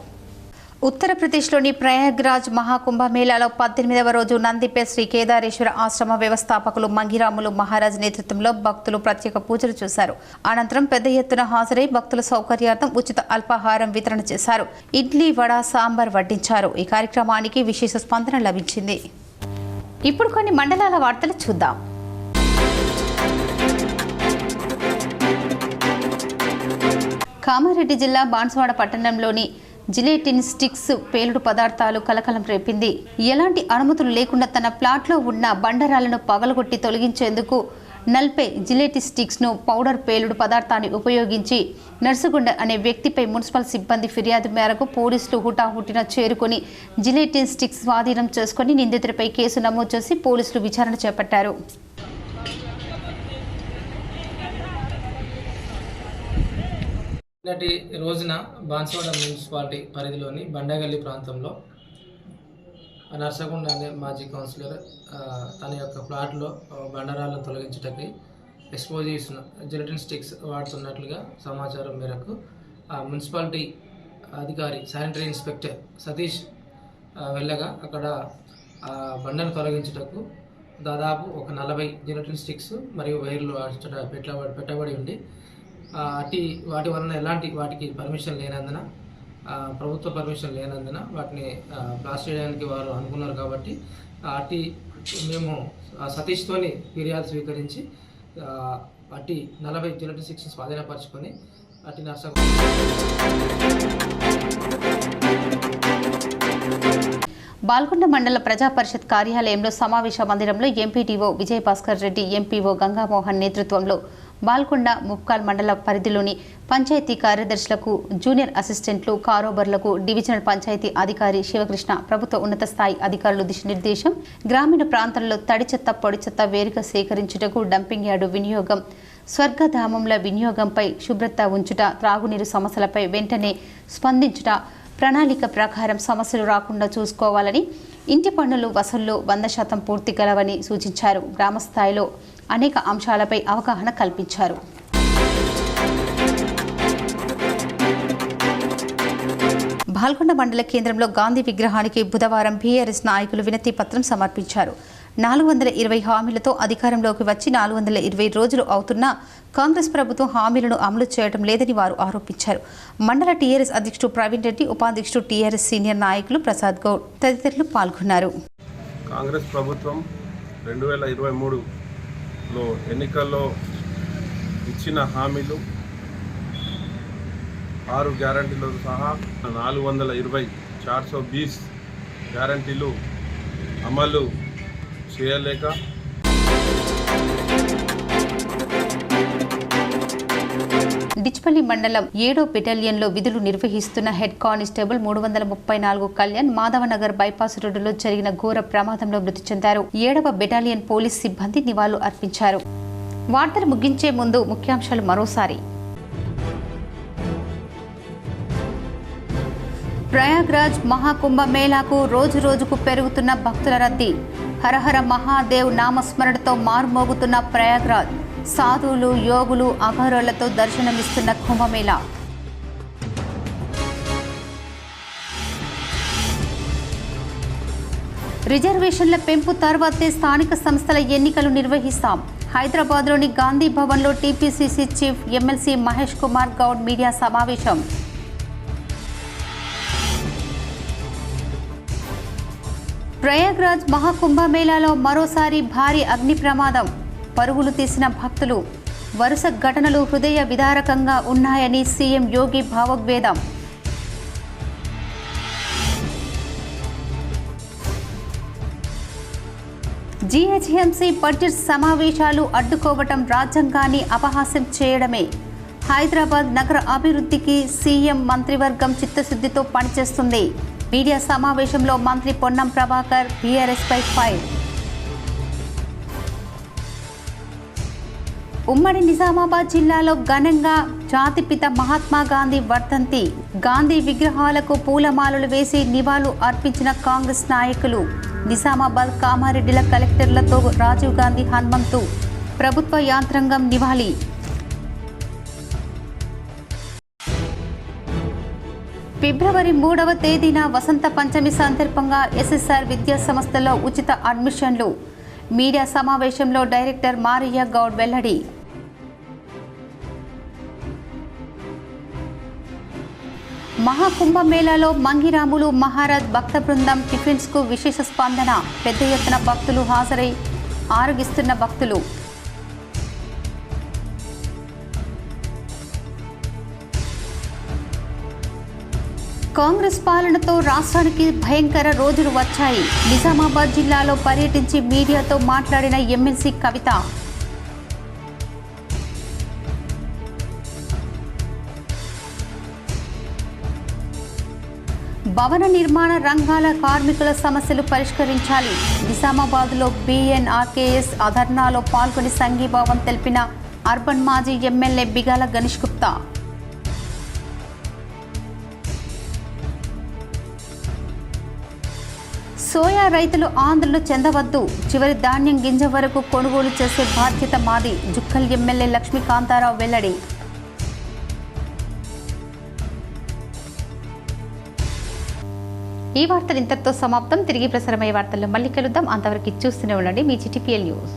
ఉత్తరప్రదేశ్లోని ప్రయాగ్రాజ్ మహాకుంభమేళాలో 18వ రోజు నందిపే శ్రీ కేదారేశ్వర ఆశ్రమ వ్యవస్థాపకులు మంగిరాములు మహారాజ్ నేతృత్వంలో భక్తులు ప్రత్యేక పూజలు చేశారు. అనంతరం పెద్ద ఎత్తున హాజరై భక్తుల సౌకర్యార్థం ఉచిత అల్పాహారం వితరణ చేశారు. ఇడ్లీ, వడ, సాంబార్ వడ్డించారు. ఈ కార్యక్రమానికి విశేష స్పందన లభించింది. ఇప్పుడు కొన్ని మండలాల వార్తలు చూద్దాం. కామారెడ్డి జిల్లా బాన్సువాడ పట్టణంలోని జిలేటిన్ స్టిక్స్ పేలుడు పదార్థాలు కలకలం రేపింది. ఎలాంటి అనుమతులు లేకుండా తన ప్లాట్లో ఉన్న బండరాలను పగలగొట్టి తొలగించేందుకు 40 జిలేటిన్ స్టిక్స్ను పౌడర్ పేలుడు పదార్థాన్ని ఉపయోగించి నర్సుగుండ అనే వ్యక్తిపై మున్సిపల్ సిబ్బంది ఫిర్యాదు మేరకు పోలీసులు హుటాహుటిన చేరుకొని జిలేటిన్ స్టిక్స్ స్వాధీనం చేసుకుని నిందితుడిపై కేసు నమోదు చేసి పోలీసులు విచారణ చేపట్టారు. నిన్నటి రోజున బాన్సువాడ మున్సిపాలిటీ పరిధిలోని బండగల్లి ప్రాంతంలో నర్సగుండ అనే మాజీ కౌన్సిలర్ తన యొక్క ప్లాట్లో బండరాలను తొలగించటకి ఎక్స్ప్లోజివ్స్ జిలెటిన్ స్టిక్స్ వాడుతున్నట్లుగా సమాచారం మేరకు మున్సిపాలిటీ అధికారి శానిటరీ ఇన్స్పెక్టర్ సతీష్ వెళ్ళగా అక్కడ బండను తొలగించుటకు దాదాపు ఒక 40 జిలెటిన్ స్టిక్స్ మరియు వైర్లు పెట్టబడి ఉంది. వాటి వలన వాటికి పర్మిషన్ లేనందున, ప్రభుత్వ పర్మిషన్ లేనందున వాటిని బ్లాస్ట్ చేయడానికి వారు అనుకున్నారు. కాబట్టి మేము సతీష్తోని ఫిర్యాదు స్వీకరించి 40 జిలెటిన్ స్టిక్స్ స్వాధీనపరచుకొని బాల్కొండ మండల ప్రజా పరిషత్ కార్యాలయంలో సమావేశ మందిరంలో ఎంపీటీఓ విజయభాస్కర్ రెడ్డి, ఎంపీఓ గంగామోహన్ నేతృత్వంలో బాల్కొండ ముప్కాల్ మండల పరిధిలోని పంచాయతీ కార్యదర్శులకు, జూనియర్ అసిస్టెంట్లు, కారోబర్లకు డివిజనల్ పంచాయతీ అధికారి శివకృష్ణ, ప్రభుత్వ ఉన్నత స్థాయి అధికారులు దిశానిర్దేశం, గ్రామీణ ప్రాంతాల్లో తడి చెత్త, పొడి చెత్త వేరుగా సేకరించుటకు డంపింగ్ యార్డు వినియోగం, స్వర్గధామంల వినియోగంపై శుభ్రత ఉంచుట, త్రాగునీరు సమస్యలపై వెంటనే స్పందించుట, ప్రణాళిక ప్రకారం సమస్యలు రాకుండా చూసుకోవాలని, ఇంటి పన్నులు వసూళ్లు 100% పూర్తి కలవని సూచించారు. గ్రామస్థాయిలో అనేక అంశాలపై అవగాహన కల్పించారు. బాల్కొండ మండల కేంద్రంలో గాంధీ విగ్రహానికి బుధవారం బీఆర్ఎస్ నాయకులు వినతి పత్రం సమర్పించారు. 420 హామీలతో అధికారంలోకి వచ్చి 420 రోజులు అవుతున్నా కాంగ్రెస్ ప్రభుత్వం హామీలను అమలు చేయడం లేదని వారు ఆరోపించారు. మండల టీఆర్ఎస్ అధ్యక్షుడు ప్రవీణ్ రెడ్డి, ఉపాధ్యక్షుడు టీఆర్ఎస్ సీనియర్ నాయకులు ప్రసాద్ గౌడ్ తదితరులు పాల్గొన్నారు. కాంగ్రెస్ ప్రభుత్వం 2023లో ఎన్నికల్లో ఇచ్చిన హామీలు 6 గ్యారంటీలతో సహా 420 420 గ్యారంటీలు అమలు చేయలేక డిచ్పల్లి మండలం 7వ బెటాలియన్లో విధులు నిర్వహిస్తున్న head constable 334 Kalyan Madhavnagar bypass రోడ్డులో జరిగిన ఘోర ప్రమాదంలో మృతి చెందారు. 7వ బెటాలియన్ పోలీస్ సిబ్బంది నివాళులు అర్పించారు. వార్తలు ముగించే ముందు ముఖ్యాంశాలు మరోసారి. ప్రయాగ్రాజ్ మహాకుంభమేళాకు రోజు రోజుకు పెరుగుతున్న భక్తుల రద్దీ. హరహర మహాదేవ్ నామస్మరణతో మారుమోగుతున్న ప్రయాగ్రాజ్. సాధువులు, యోగులు, అఘోరాలతో దర్శనమిస్తున్న కుంభమేళా. రిజర్వేషన్ల పెంపు తర్వాతే స్థానిక సంస్థల ఎన్నికలు నిర్వహిస్తాం. హైదరాబాద్లోని గాంధీ భవన్లో TPCC chief MLC Mahesh Kumar Goud media సమావేశం. ప్రయాగ్రాజ్ మహాకుంభమేళాలో మరోసారి భారీ అగ్ని ప్రమాదం. పరుగులు తీసిన భక్తులు. వరుస ఘటనలు హృదయ విదారకంగా ఉన్నాయని సీఎం యోగి భావోద్వేగం. జీహెచ్ఎంసీ బడ్జెట్ సమావేశాలు అడ్డుకోవటం రాజ్యాంగాన్ని అపహాస్యం చేయడమే. హైదరాబాద్ నగర అభివృద్ధికి సీఎం మంత్రివర్గం చిత్తశుద్ధితో పనిచేస్తుంది. మీడియా సమావేశంలో మంత్రి పొన్నం ప్రభాకర్ బీఆర్ఎస్పై ఫైర్. ఉమ్మడి నిజామాబాద్ జిల్లాలో ఘనంగా జాతిపిత మహాత్మా గాంధీ వర్ధంతి. గాంధీ విగ్రహాలకు పూలమాలలు వేసి నివాళులు అర్పించిన కాంగ్రెస్ నాయకులు. నిజామాబాద్ కామారెడ్డిల కలెక్టర్లతో రాజీవ్ గాంధీ హనుమంతు ప్రభుత్వ యాంత్రాంగం నివాళి. ఫిబ్రవరి 3వ తేదీన వసంత పంచమి సందర్భంగా ఎస్ఎస్ఆర్ విద్యా సంస్థలో ఉచిత అడ్మిషన్లు. మీడియా సమావేశంలో డైరెక్టర్ మారయ్య గౌడ్ వెల్లడి. మహాకుంభమేళాలో మంగిరాములు మహారాజ్ భక్త బృందం టిఫిన్స్కు విశేష స్పందన. పెద్ద ఎత్తున భక్తులు హాజరై ఆరగిస్తున్న భక్తులు. కాంగ్రెస్ పాలనతో రాష్ట్రానికి భయంకర రోజులు వచ్చాయి. నిజామాబాద్ జిల్లాలో పర్యటించి మీడియాతో మాట్లాడిన ఎమ్మెల్సీ కవిత. భవన నిర్మాణ రంగాల కార్మికుల సమస్యలు పరిష్కరించాలి. నిజామాబాద్లో BNRKS ధర్నాలో పాల్గొని సంఘీభావం తెలిపిన అర్బన్ మాజీ ఎమ్మెల్యే బిగాల గణేష్ గుప్తా. సోయా రైతులు ఆందోళన చెందవద్దు. చివరి ధాన్యం గింజ వరకు కొనుగోలు చేసే బాధ్యత మాది. జుక్కల్ ఎమ్మెల్యే లక్ష్మీకాంతారావు వెల్లడి. ఈ వార్తలు ఇంతటితో సమాప్తం. తిరిగి ప్రసారమయ్యే వార్తల్లో మళ్ళీ కలుద్దాం. అంతవరకు చూస్తూనే ఉండండి మీ GTPL న్యూస్.